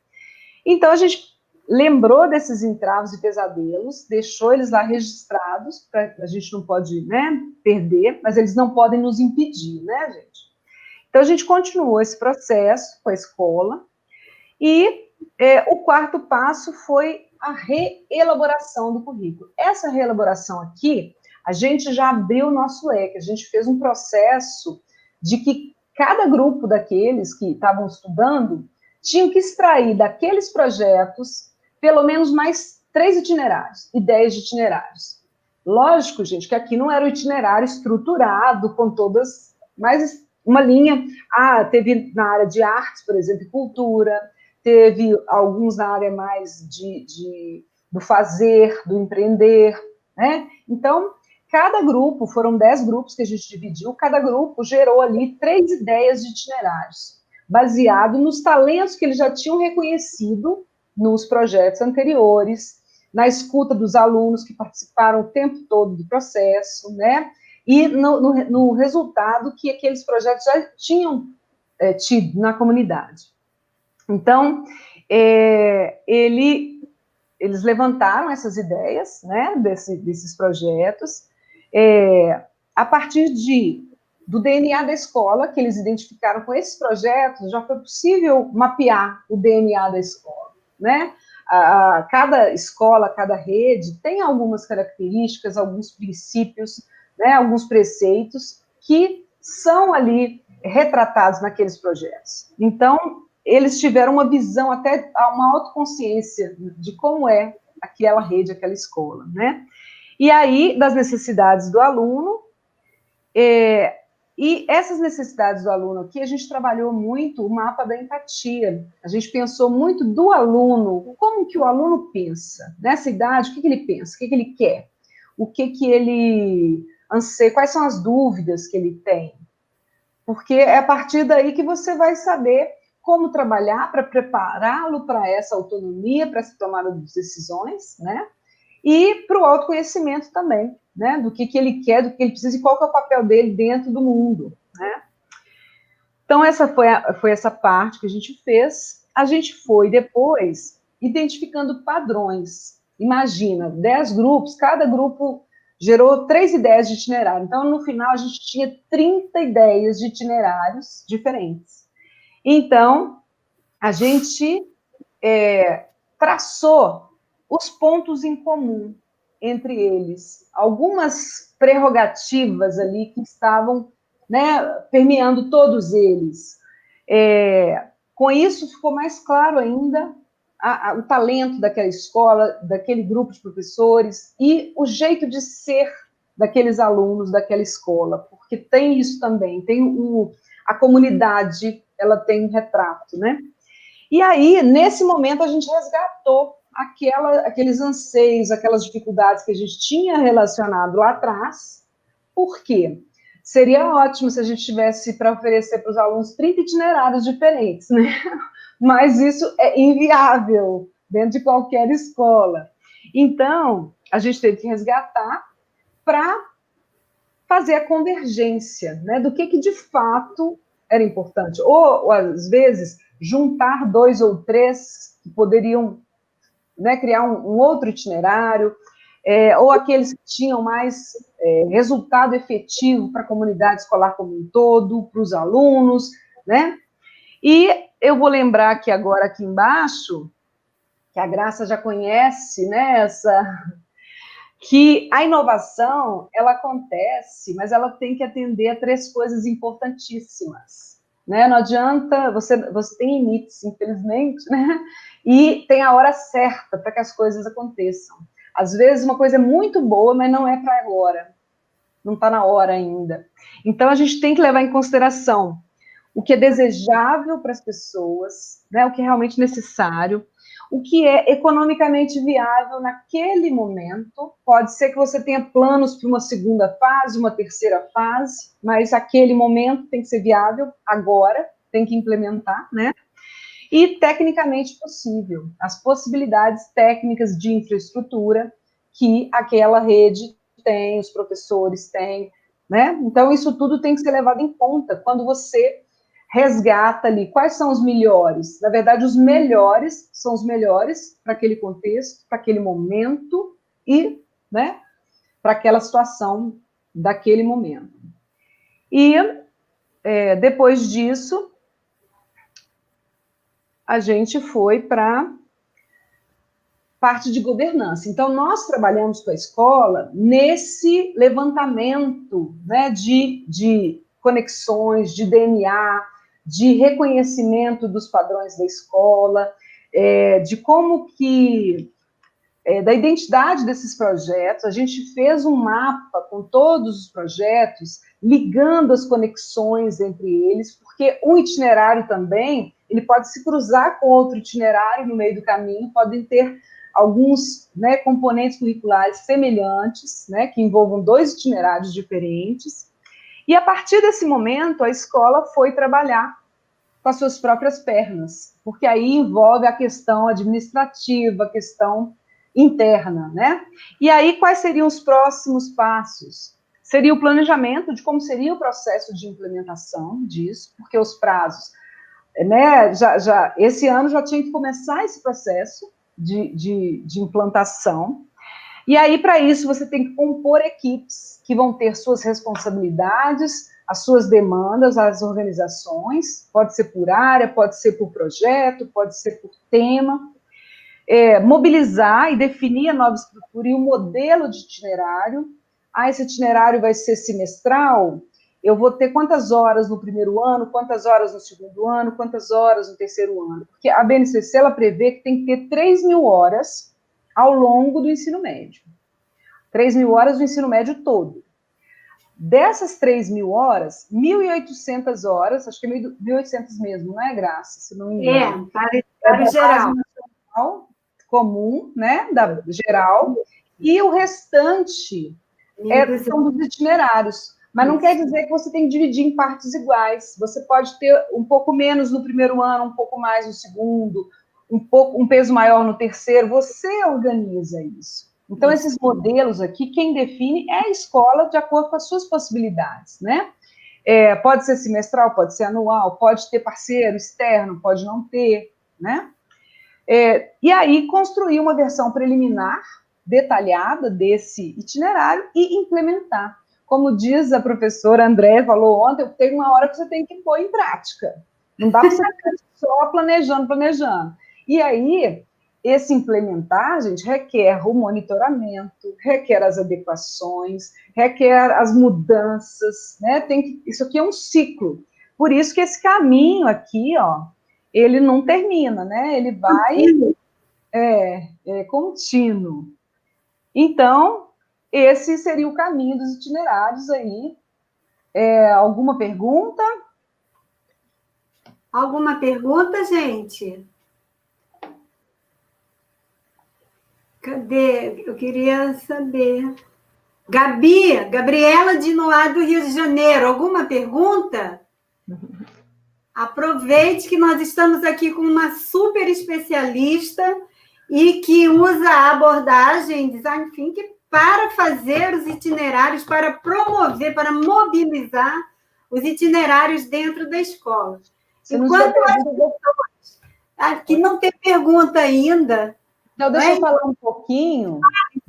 Então, a gente lembrou desses entraves e pesadelos, deixou eles lá registrados, a gente não pode, né, perder, mas eles não podem nos impedir, né, gente? Então, a gente continuou esse processo com a escola, e o quarto passo foi a reelaboração do currículo. Essa reelaboração aqui, a gente já abriu o nosso leque, a gente fez um processo de que cada grupo daqueles que estavam estudando tinham que extrair daqueles projetos pelo menos mais 3 itinerários, ideias de itinerários. Lógico, gente, que aqui não era o itinerário estruturado, com todas, mas uma linha, teve na área de artes, por exemplo, e cultura, teve alguns na área mais do fazer, do empreender, né? Então, cada grupo, foram 10 grupos que a gente dividiu, cada grupo gerou ali 3 ideias de itinerários, baseado nos talentos que eles já tinham reconhecido nos projetos anteriores, na escuta dos alunos que participaram o tempo todo do processo, né? E no resultado que aqueles projetos já tinham tido na comunidade. Então, eles levantaram essas ideias, né, desses projetos, a partir do DNA da escola, que eles identificaram com esses projetos, já foi possível mapear o DNA da escola, né? Cada escola, cada rede tem algumas características, alguns princípios, né, alguns preceitos que são ali retratados naqueles projetos. Então, eles tiveram uma visão, até uma autoconsciência de como é aquela rede, aquela escola, né? E aí, das necessidades do aluno, e essas necessidades do aluno aqui, a gente trabalhou muito o mapa da empatia. A gente pensou muito do aluno, como que o aluno pensa. Nessa idade, o que ele pensa, o que ele quer, o que ele anseia, quais são as dúvidas que ele tem. Porque é a partir daí que você vai saber como trabalhar para prepará-lo para essa autonomia, para essa tomada de decisões, né? e para o autoconhecimento também, né? Do que ele quer, do que ele precisa e qual que é o papel dele dentro do mundo, né? Então, essa foi essa parte que a gente fez. A gente foi depois identificando padrões. Imagina, 10 grupos, cada grupo gerou 3 ideias de itinerário. Então, no final, a gente tinha 30 ideias de itinerários diferentes. Então, a gente traçou os pontos em comum entre eles, algumas prerrogativas ali que estavam, né, permeando todos eles. Com isso, ficou mais claro ainda o talento daquela escola, daquele grupo de professores e o jeito de ser daqueles alunos daquela escola, porque tem isso também, tem a comunidade, ela tem um retrato, né? E aí, nesse momento, a gente resgatou aqueles anseios, aquelas dificuldades que a gente tinha relacionado lá atrás. Por quê? Seria ótimo se a gente tivesse para oferecer para os alunos 30 itinerários diferentes, né? Mas isso é inviável dentro de qualquer escola. Então, a gente teve que resgatar para fazer a convergência, né, do que de fato era importante. Ou, às vezes, juntar 2 ou 3 que poderiam, né, criar um outro itinerário, ou aqueles que tinham mais resultado efetivo para a comunidade escolar como um todo, para os alunos, né? E eu vou lembrar aqui agora, aqui embaixo, que a Graça já conhece, né, que a inovação, ela acontece, mas ela tem que atender a 3 coisas importantíssimas, né? Não adianta, você tem limites, infelizmente, né? E tem a hora certa para que as coisas aconteçam. Às vezes uma coisa é muito boa, mas não é para agora, não está na hora ainda. Então a gente tem que levar em consideração o que é desejável para as pessoas, né? O que é realmente necessário, o que é economicamente viável naquele momento. Pode ser que você tenha planos para uma segunda fase, uma terceira fase, mas aquele momento tem que ser viável agora, tem que implementar, né? E tecnicamente possível, as possibilidades técnicas de infraestrutura que aquela rede tem, os professores têm, né? Então, isso tudo tem que ser levado em conta quando você resgata ali quais são os melhores. Na verdade, os melhores são os melhores para aquele contexto, para aquele momento e, né, para aquela situação daquele momento. E depois disso, a gente foi para parte de governança. Então, nós trabalhamos com a escola nesse levantamento, né, de conexões, de DNA, de reconhecimento dos padrões da escola, de como que, da identidade desses projetos. A gente fez um mapa com todos os projetos, ligando as conexões entre eles, porque um itinerário também, ele pode se cruzar com outro itinerário no meio do caminho, podem ter alguns, né, componentes curriculares semelhantes, né, que envolvam 2 itinerários diferentes. E, a partir desse momento, a escola foi trabalhar com as suas próprias pernas, porque aí envolve a questão administrativa, a questão interna, né? E aí, quais seriam os próximos passos? Seria o planejamento de como seria o processo de implementação disso, porque os prazos, né, esse ano já tinha que começar esse processo de implantação. E aí, para isso, você tem que compor equipes que vão ter suas responsabilidades, as suas demandas, as organizações, pode ser por área, pode ser por projeto, pode ser por tema, mobilizar e definir a nova estrutura e o modelo de itinerário. Esse itinerário vai ser semestral, eu vou ter quantas horas no primeiro ano, quantas horas no segundo ano, quantas horas no terceiro ano, porque a BNCC, ela prevê que tem que ter 3.000 horas ao longo do ensino médio. 3.000 horas do ensino médio todo. Dessas 3.000 horas, 1.800 horas, acho que é 1.800 mesmo, não é, Graça? Se não me engano. Para o geral. Nacional comum, né, da geral, e o restante são dos itinerários. Mas não quer dizer que você tem que dividir em partes iguais. Você pode ter um pouco menos no primeiro ano, um pouco mais no segundo, um peso maior no terceiro. Você organiza isso. Então, esses modelos aqui, quem define é a escola de acordo com as suas possibilidades, né? Pode ser semestral, pode ser anual, pode ter parceiro externo, pode não ter, né? E aí, construir uma versão preliminar, detalhada desse itinerário e implementar. Como diz a professora André, falou ontem, tem uma hora que você tem que pôr em prática. Não dá para você ficar só planejando. E aí, esse implementar, gente, requer o monitoramento, requer as adequações, requer as mudanças, né? Isso aqui é um ciclo. Por isso que esse caminho aqui, ó, ele não termina, né? Ele vai... É contínuo. Então, esse seria o caminho dos itinerários aí. Alguma pergunta? Alguma pergunta, gente? Cadê? Eu queria saber. Gabriela de Noá, do Rio de Janeiro, alguma pergunta? Aproveite que nós estamos aqui com uma super especialista e que usa a abordagem Design Thinking para fazer os itinerários, para promover, para mobilizar os itinerários dentro da escola. Enquanto as pessoas... Aqui não tem pergunta ainda. Então, deixa eu falar um pouquinho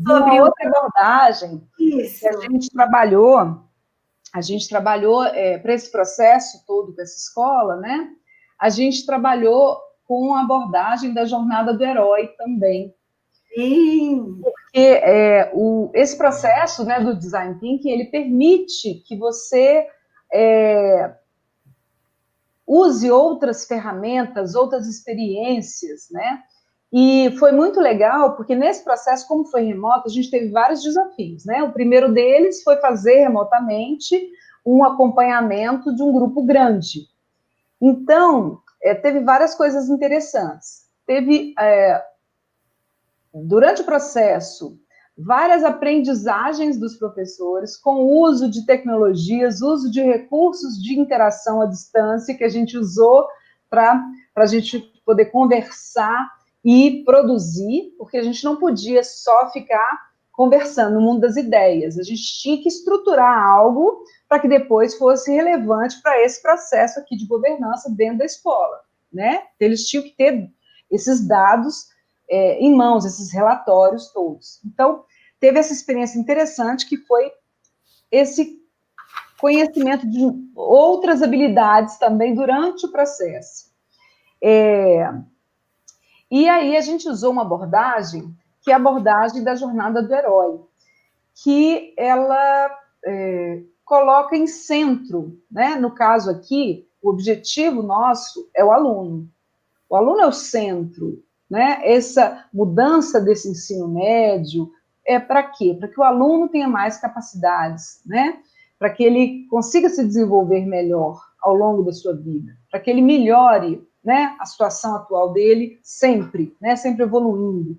sobre uma outra abordagem Isso. que a gente trabalhou para esse processo todo dessa escola, né? A gente trabalhou com a abordagem da jornada do herói também. Sim. Porque esse processo, né, do Design Thinking, ele permite que você use outras ferramentas, outras experiências, né? E foi muito legal, porque nesse processo, como foi remoto, a gente teve vários desafios, né? O primeiro deles foi fazer remotamente um acompanhamento de um grupo grande. Então, teve várias coisas interessantes. Teve, durante o processo, várias aprendizagens dos professores com o uso de tecnologias, uso de recursos de interação à distância que a gente usou para a gente poder conversar e produzir, porque a gente não podia só ficar conversando no mundo das ideias, a gente tinha que estruturar algo para que depois fosse relevante para esse processo aqui de governança dentro da escola, né? Eles tinham que ter esses dados em mãos, esses relatórios todos. Então, teve essa experiência interessante que foi esse conhecimento de outras habilidades também durante o processo. E aí a gente usou uma abordagem, que é a abordagem da jornada do herói, que ela coloca em centro, né? No caso aqui, o objetivo nosso é o aluno. O aluno é o centro, né? Essa mudança desse ensino médio é para quê? Para que o aluno tenha mais capacidades, né? Para que ele consiga se desenvolver melhor ao longo da sua vida, para que ele melhore, né, a situação atual dele sempre, né, sempre evoluindo.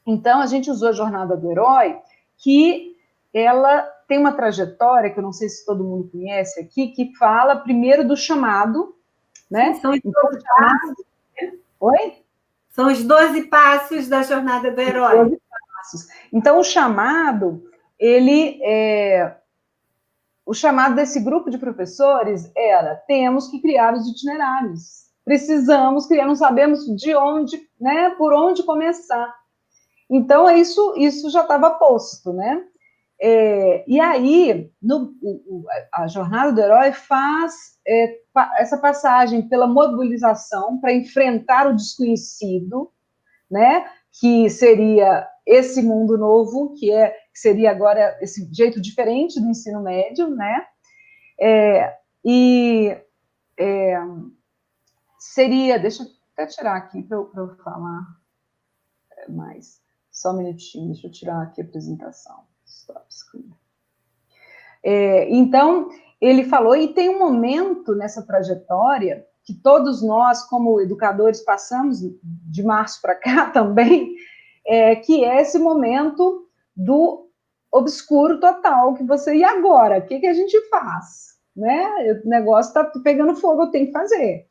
Então, a gente usou a jornada do herói, que ela tem uma trajetória, que eu não sei se todo mundo conhece aqui, que fala primeiro do chamado, né? São os 12 passos. Oi? São os 12 passos da jornada do herói. 12 passos. Então, o chamado, o chamado desse grupo de professores era: temos que criar os itinerários, precisamos criar, não sabemos de onde, né, por onde começar. Então, isso já estava posto, né? E aí, a jornada do herói faz essa passagem pela mobilização para enfrentar o desconhecido, né? Que seria esse mundo novo, que seria agora esse jeito diferente do ensino médio, né? Seria, deixa eu até tirar aqui para eu falar mais. Só um minutinho, deixa eu tirar aqui a apresentação. Stop screen. Então, ele falou, e tem um momento nessa trajetória que todos nós, como educadores, passamos de março para cá também, que é esse momento do obscuro total, que você, e agora? O que a gente faz? Né? O negócio está pegando fogo, eu tenho que fazer.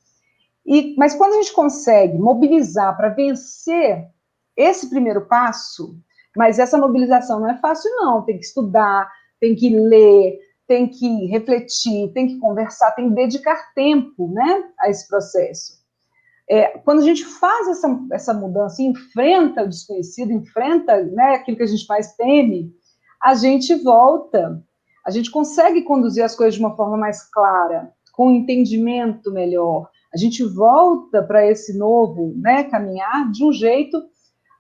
Mas quando a gente consegue mobilizar para vencer esse primeiro passo, mas essa mobilização não é fácil, não. Tem que estudar, tem que ler, tem que refletir, tem que conversar, tem que dedicar tempo, né, a esse processo. Quando a gente faz essa mudança, enfrenta o desconhecido, enfrenta, né, aquilo que a gente mais teme, a gente volta, a gente consegue conduzir as coisas de uma forma mais clara, com um entendimento melhor. A gente volta para esse novo, né, caminhar de um jeito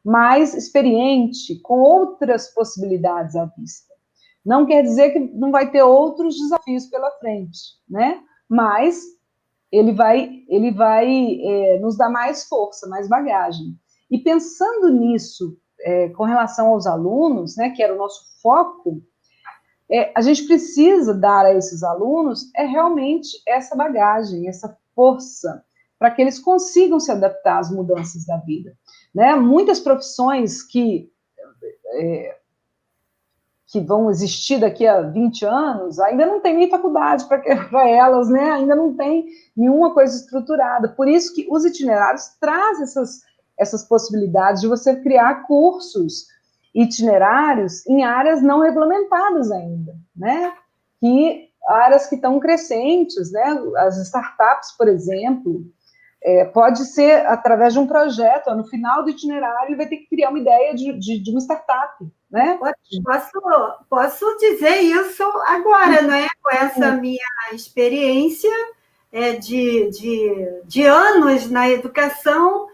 mais experiente, com outras possibilidades à vista. Não quer dizer que não vai ter outros desafios pela frente, né? Mas ele vai nos dar mais força, mais bagagem. E pensando nisso, com relação aos alunos, né, que era o nosso foco, a gente precisa dar a esses alunos realmente essa bagagem, essa força, para que eles consigam se adaptar às mudanças da vida. Né? Muitas profissões que vão existir daqui a 20 anos, ainda não tem nem faculdade para elas, né? Ainda não tem nenhuma coisa estruturada. Por isso que os itinerários trazem essas possibilidades de você criar cursos itinerários em áreas não regulamentadas ainda, né? Áreas que estão crescentes, né? As startups, por exemplo, pode ser através de um projeto, no final do itinerário ele vai ter que criar uma ideia de uma startup, né? Posso dizer isso agora, não é? Com essa minha experiência de anos na educação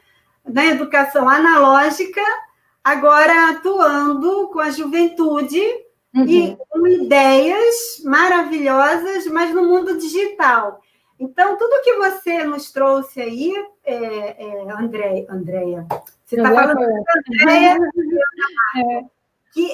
analógica, agora atuando com a juventude e com ideias maravilhosas, mas no mundo digital. Então, tudo que você nos trouxe aí, Andréia, você está falando de Andréia, que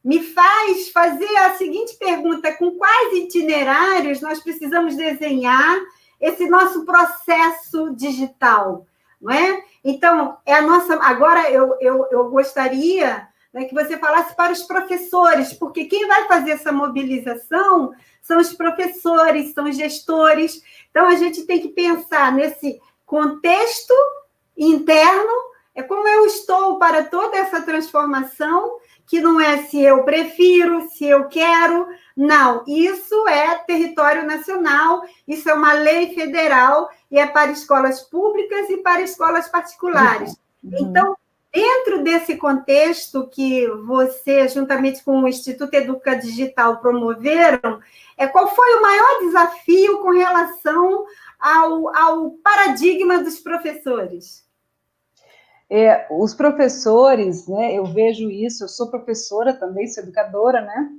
me faz fazer a seguinte pergunta: com quais itinerários nós precisamos desenhar esse nosso processo digital, não é? Então, agora eu gostaria, né, que você falasse para os professores, porque quem vai fazer essa mobilização são os professores, são os gestores. Então, a gente tem que pensar nesse contexto interno, como eu estou para toda essa transformação, que não é se eu prefiro, se eu quero, não. Isso é território nacional, isso é uma lei federal, e é para escolas públicas e para escolas particulares. Então, dentro desse contexto que você, juntamente com o Instituto Educa Digital, promoveram, qual foi o maior desafio com relação ao paradigma dos professores? Os professores, né, eu vejo isso, eu sou professora também, sou educadora, né,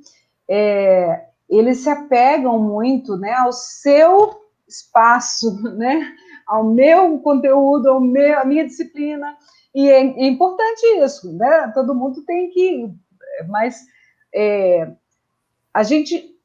eles se apegam muito, né, ao seu espaço, né, ao meu conteúdo, à minha disciplina, e é importante isso, né, todo mundo tem que, mas a gente,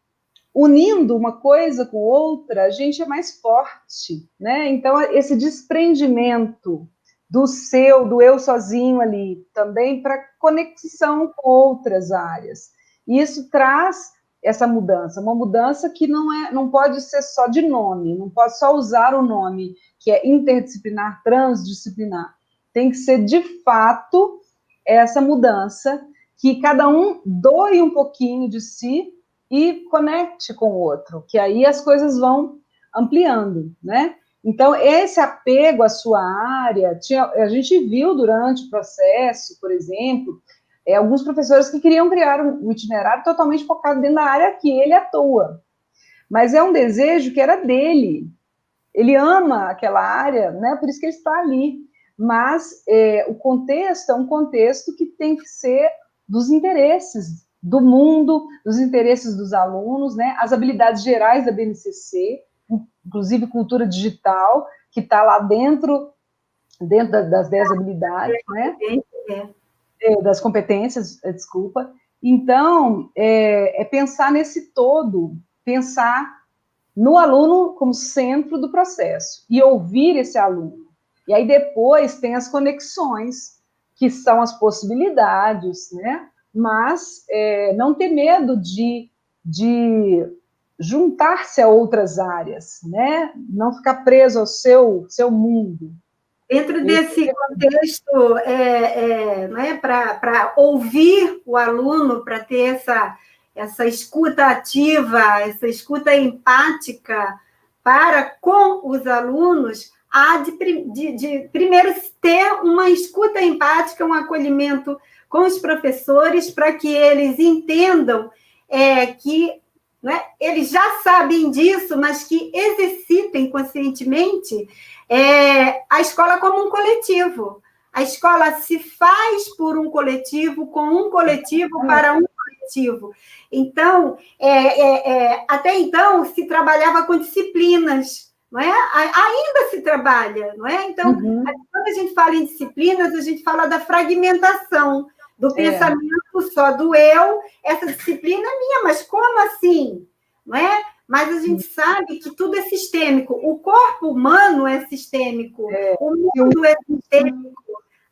unindo uma coisa com outra, a gente é mais forte, né, então esse desprendimento do eu sozinho ali, também para conexão com outras áreas. E isso traz essa mudança, uma mudança que não pode ser só de nome, não pode só usar o nome, que é interdisciplinar, transdisciplinar. Tem que ser, de fato, essa mudança, que cada um doe um pouquinho de si e conecte com o outro, que aí as coisas vão ampliando, né? Então, esse apego à sua área, a gente viu durante o processo, por exemplo, alguns professores que queriam criar um itinerário totalmente focado dentro da área que ele atua. Mas é um desejo que era dele. Ele ama aquela área, né? Por isso que ele está ali. Mas o contexto é um contexto que tem que ser dos interesses do mundo, dos interesses dos alunos, né? As habilidades gerais da BNCC, inclusive cultura digital, que está lá dentro das 10 habilidades, né? Das competências, desculpa. Então, pensar nesse todo, pensar no aluno como centro do processo e ouvir esse aluno. E aí depois tem as conexões, que são as possibilidades, né? Mas não ter medo de juntar-se a outras áreas, né? Não ficar preso ao seu mundo. Dentro desse contexto, não é, para ouvir o aluno, para ter essa escuta ativa, essa escuta empática para com os alunos, há de primeiro ter uma escuta empática, um acolhimento com os professores, para que eles entendam que, né, eles já sabem disso, mas que exercitem conscientemente a escola como um coletivo. A escola se faz por um coletivo, com um coletivo para um coletivo. Então, até então, se trabalhava com disciplinas, não é? Ainda se trabalha, não é? Então, quando a gente fala em disciplinas, a gente fala da fragmentação, do pensamento só do eu, essa disciplina é minha, mas como assim? Não é? Mas a gente sabe que tudo é sistêmico. O corpo humano é sistêmico, o mundo é sistêmico,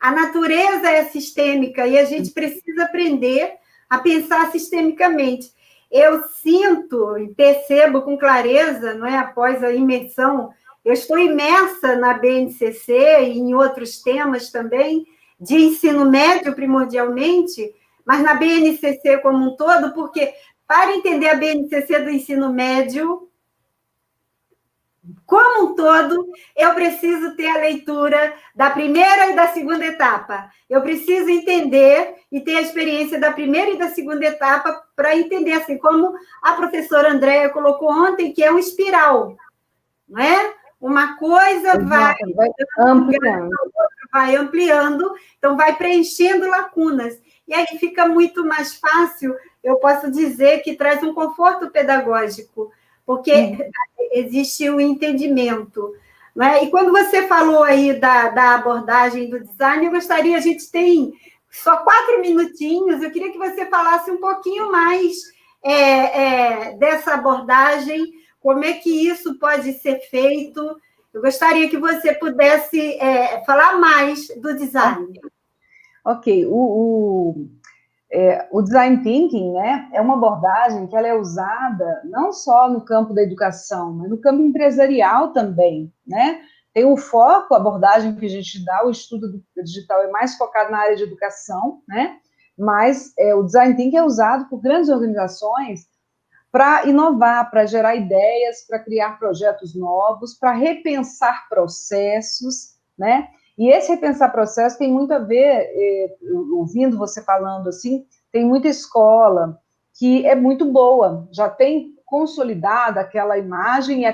a natureza é sistêmica, e a gente precisa aprender a pensar sistemicamente. Eu sinto e percebo com clareza, não é, após a imersão, eu estou imersa na BNCC e em outros temas também, de ensino médio, primordialmente, mas na BNCC como um todo, porque para entender a BNCC do ensino médio, como um todo, eu preciso ter a leitura da primeira e da segunda etapa. Eu preciso entender e ter a experiência da primeira e da segunda etapa para entender, assim como a professora Andréia colocou ontem, que é um espiral, não é? Uma coisa vai ampliando, vai ampliando, então vai preenchendo lacunas. E aí fica muito mais fácil, eu posso dizer que traz um conforto pedagógico, porque existe o entendimento. Não é? E quando você falou aí da abordagem do design, eu gostaria, a gente tem só 4 minutinhos, eu queria que você falasse um pouquinho mais dessa abordagem, como é que isso pode ser feito. Eu gostaria que você pudesse falar mais do design. Ok, o design thinking, né, é uma abordagem que ela é usada não só no campo da educação, mas no campo empresarial também, né? Tem o foco, a abordagem que a gente dá, o estudo digital é mais focado na área de educação, né? Mas o design thinking é usado por grandes organizações para inovar, para gerar ideias, para criar projetos novos, para repensar processos, né? E esse repensar processo tem muito a ver, ouvindo você falando assim, tem muita escola que é muito boa, já tem consolidada aquela imagem e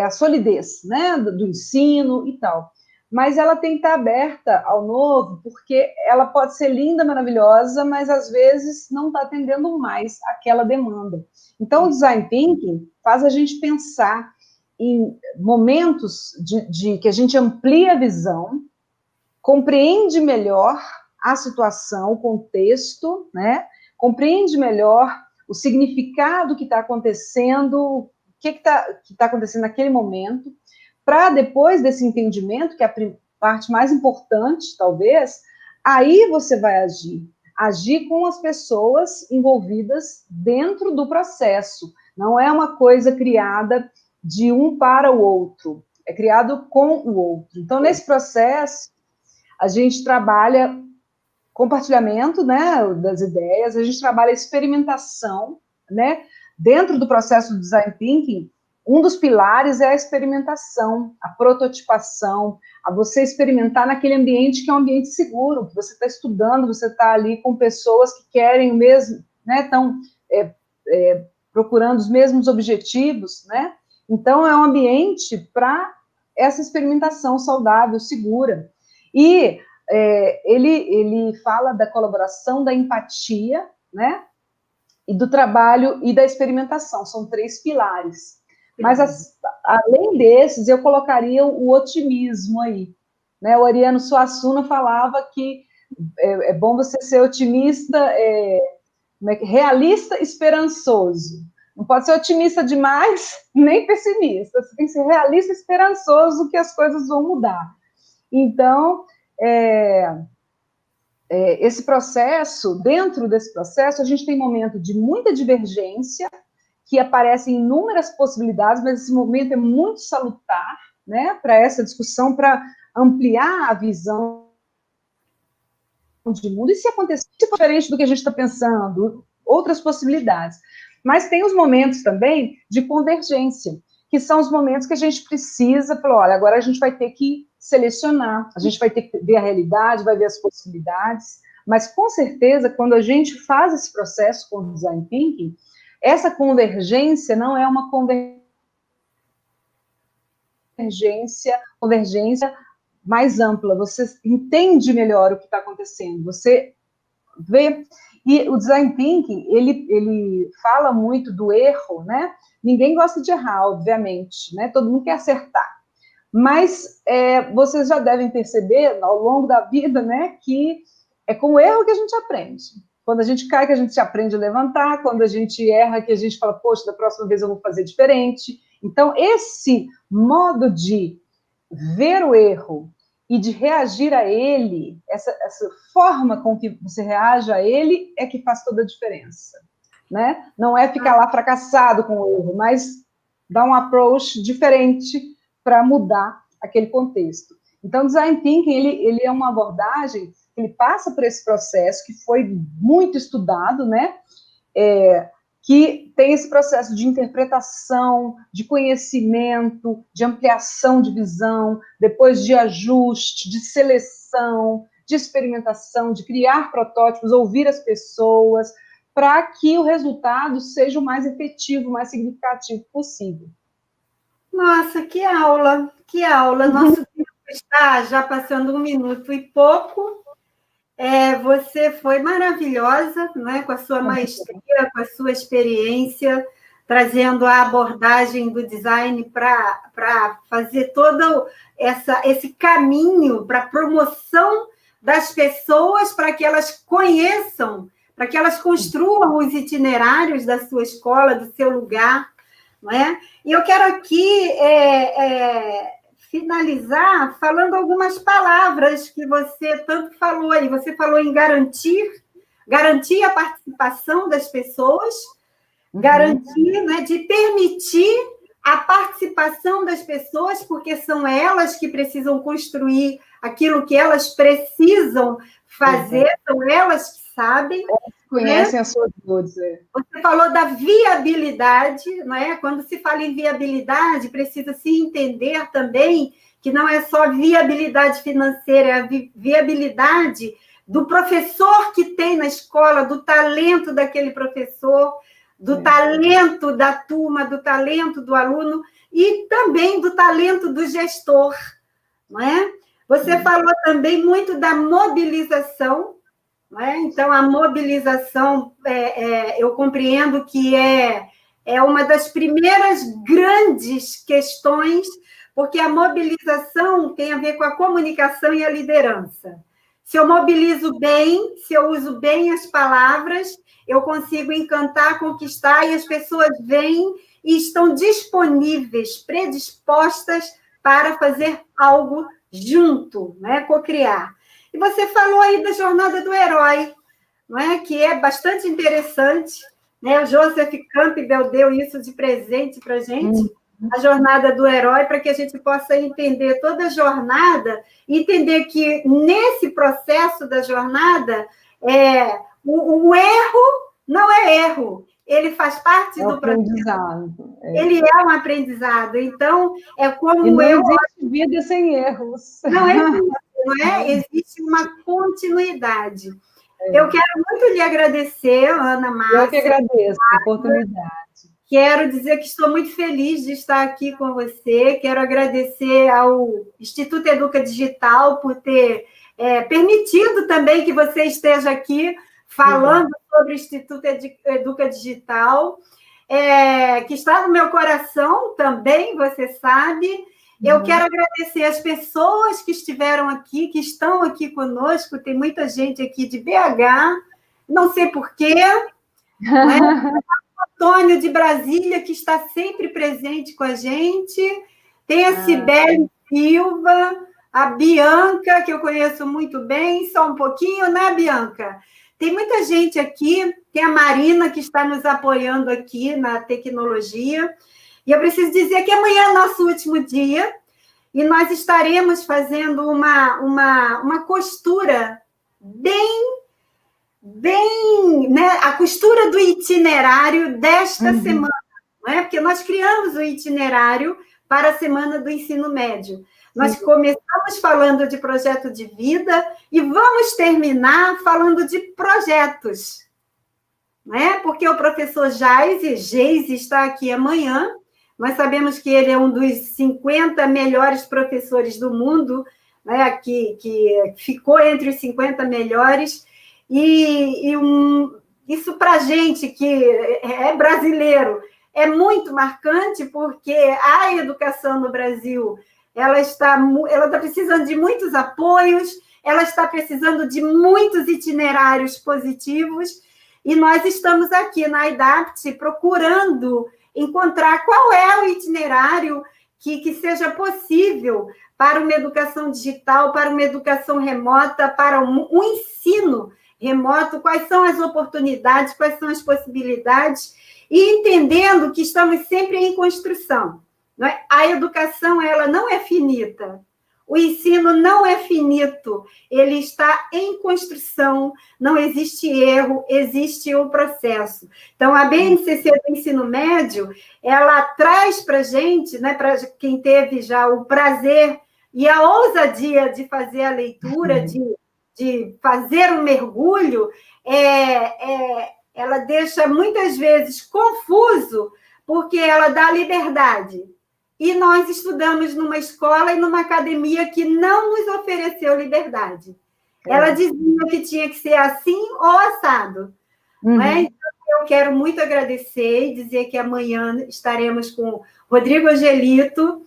a solidez, né, do ensino e tal. Mas ela tem que estar aberta ao novo, porque ela pode ser linda, maravilhosa, mas às vezes não está atendendo mais aquela demanda. Então, o design thinking faz a gente pensar em momentos de que a gente amplia a visão, compreende melhor a situação, o contexto, né? Compreende melhor o significado que está acontecendo, o que está acontecendo naquele momento, para depois desse entendimento, que é a parte mais importante, talvez, aí você vai agir com as pessoas envolvidas dentro do processo. Não é uma coisa criada de um para o outro, é criado com o outro. Então, nesse processo, a gente trabalha compartilhamento, né, das ideias, a gente trabalha experimentação, né, dentro do processo do design thinking. Um dos pilares é a experimentação, a prototipação, a você experimentar naquele ambiente que é um ambiente seguro, que você está estudando, você está ali com pessoas que querem o mesmo, né, estão procurando os mesmos objetivos, né? Então, é um ambiente para essa experimentação saudável, segura. E ele fala da colaboração, da empatia, né? E do trabalho e da experimentação. São 3 pilares. Mas, além desses, eu colocaria o otimismo aí. Né? O Ariano Suassuna falava que é bom você ser otimista, realista, esperançoso. Não pode ser otimista demais, nem pessimista. Você tem que ser realista, esperançoso que as coisas vão mudar. Então, esse processo, dentro desse processo, a gente tem momento de muita divergência, que aparecem inúmeras possibilidades, mas esse momento é muito salutar, né, para essa discussão, para ampliar a visão de mundo, e se acontecer diferente do que a gente está pensando, outras possibilidades. Mas tem os momentos também de convergência, que são os momentos que a gente precisa, falar, olha, agora a gente vai ter que selecionar, a gente vai ter que ver a realidade, vai ver as possibilidades, mas com certeza, quando a gente faz esse processo com o Design Thinking, essa convergência não é uma convergência mais ampla, você entende melhor o que está acontecendo, você vê. E o Design Thinking, ele fala muito do erro, né? Ninguém gosta de errar, obviamente, né? Todo mundo quer acertar. Mas vocês já devem perceber, ao longo da vida, né, que é com o erro que a gente aprende. Quando a gente cai, que a gente aprende a levantar. Quando a gente erra, que a gente fala, poxa, da próxima vez eu vou fazer diferente. Então, esse modo de ver o erro e de reagir a ele, essa forma com que você reage a ele é que faz toda a diferença, né? Não é ficar lá fracassado com o erro, mas dar um approach diferente para mudar aquele contexto. Então, Design Thinking, ele é uma abordagem, ele passa por esse processo que foi muito estudado, né? Que tem esse processo de interpretação, de conhecimento, de ampliação de visão, depois de ajuste, de seleção, de experimentação, de criar protótipos, ouvir as pessoas, para que o resultado seja o mais efetivo, o mais significativo possível. Nossa, que aula, que aula. Nosso tempo está já passando 1 minuto e pouco. Você foi maravilhosa, né, com a sua maestria, com a sua experiência, trazendo a abordagem do design para fazer todo esse caminho para a promoção das pessoas, para que elas conheçam, para que elas construam os itinerários da sua escola, do seu lugar, não é? E eu quero aqui finalizar falando algumas palavras que você tanto falou aí. Você falou em garantir a participação das pessoas, garantir, né, de permitir a participação das pessoas, porque são elas que precisam construir aquilo que elas precisam fazer, são elas que sabem. Conhecem as suas dores. Você falou da viabilidade, não é? Quando se fala em viabilidade, precisa se entender também que não é só viabilidade financeira, é a viabilidade do professor que tem na escola, do talento daquele professor, do talento da turma, do talento do aluno e também do talento do gestor, não é? Você falou também muito da mobilização. Então, a mobilização, eu compreendo que é uma das primeiras grandes questões, porque a mobilização tem a ver com a comunicação e a liderança. Se eu mobilizo bem, se eu uso bem as palavras, eu consigo encantar, conquistar, e as pessoas vêm e estão disponíveis, predispostas para fazer algo junto, né? Co-criar. E você falou aí da jornada do herói, não é? Que é bastante interessante, né? O Joseph Campbell deu isso de presente para a gente, a jornada do herói, para que a gente possa entender toda a jornada e entender que nesse processo da jornada o erro não é erro, ele faz parte do aprendizado. Ele é um aprendizado. Então, é como e não existe vida sem erros. Não existe. Não é? Existe uma continuidade. Eu quero muito lhe agradecer, Ana Márcia. Eu que agradeço a oportunidade. Quero dizer que estou muito feliz de estar aqui com você. Quero agradecer ao Instituto Educa Digital por ter permitido também que você esteja aqui falando sobre o Instituto Educa Digital, que está no meu coração também, você sabe. Eu quero agradecer as pessoas que estiveram aqui, que estão aqui conosco. Tem muita gente aqui de BH, não sei porquê. O Antônio de Brasília, que está sempre presente com a gente. Tem a Cibele Silva, a Bianca, que eu conheço muito bem, só um pouquinho, né, Bianca? Tem muita gente aqui. Tem a Marina, que está nos apoiando aqui na tecnologia. E eu preciso dizer que amanhã é nosso último dia. e nós estaremos fazendo uma costura bem, né, a costura do itinerário desta semana, não é? Porque nós criamos o itinerário para a Semana do Ensino Médio. Nós começamos falando de projeto de vida e vamos terminar falando de projetos, não é? Porque o professor Geise está aqui amanhã. Nós sabemos que ele é um dos 50 melhores professores do mundo, né? que ficou entre os 50 melhores. Isso para a gente que é brasileiro é muito marcante, porque a educação no Brasil ela está precisando de muitos apoios, ela está precisando de muitos itinerários positivos, e nós estamos aqui na IDAPT procurando encontrar qual é o itinerário que seja possível para uma educação digital, para uma educação remota, para um ensino remoto, quais são as oportunidades, quais são as possibilidades, e entendendo que estamos sempre em construção. Não é? A educação ela não é finita, o ensino não é finito, ele está em construção, não existe erro, existe o processo. Então, a BNCC do Ensino Médio, ela traz para a gente, né, para quem teve já o prazer e a ousadia de fazer a leitura, de fazer um mergulho, ela deixa muitas vezes confuso, porque ela dá liberdade. E nós estudamos numa escola e numa academia que não nos ofereceu liberdade. Ela dizia que tinha que ser assim ou assado. Não é? Então, eu quero muito agradecer e dizer que amanhã estaremos com Rodrigo Angelito,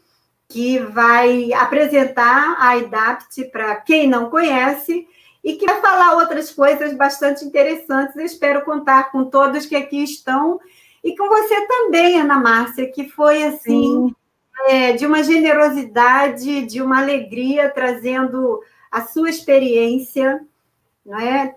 que vai apresentar a IDAPT para quem não conhece e que vai falar outras coisas bastante interessantes. Eu espero contar com todos que aqui estão e com você também, Ana Márcia, que foi assim de uma generosidade, de uma alegria, trazendo a sua experiência, não é?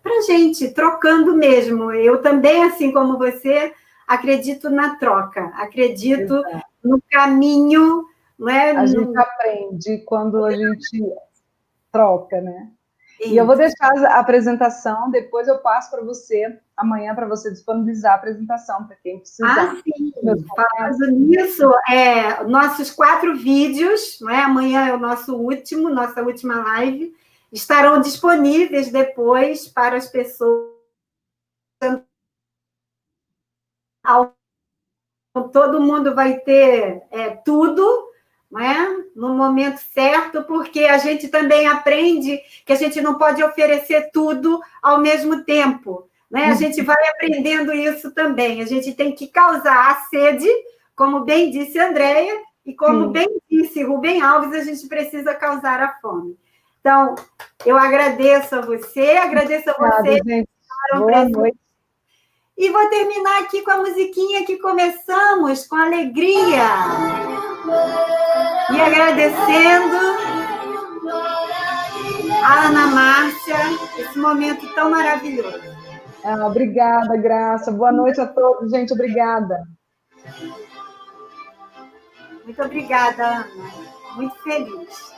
Para a gente, trocando mesmo. Eu também, assim como você, acredito na troca, acredito no caminho. Não é? A gente aprende quando a gente troca, né? E eu vou deixar a apresentação, depois eu passo para você, amanhã, para você disponibilizar a apresentação, para quem precisar. Sim. Falando nisso, nossos 4 vídeos, não é? Amanhã é o nossa última live, estarão disponíveis depois para as pessoas. Todo mundo vai ter tudo, não é? No momento certo, porque a gente também aprende que a gente não pode oferecer tudo ao mesmo tempo, né? A gente vai aprendendo isso também. A gente tem que causar a sede, como bem disse a Andréia, e como bem disse Rubem Alves, a gente precisa causar a fome. Então, eu agradeço a você, Gente. Boa noite. E vou terminar aqui com a musiquinha que começamos, com alegria. E agradecendo a Ana Márcia, esse momento tão maravilhoso. Obrigada, Graça. Boa noite a todos, gente. Obrigada. Muito obrigada, Ana. Muito feliz.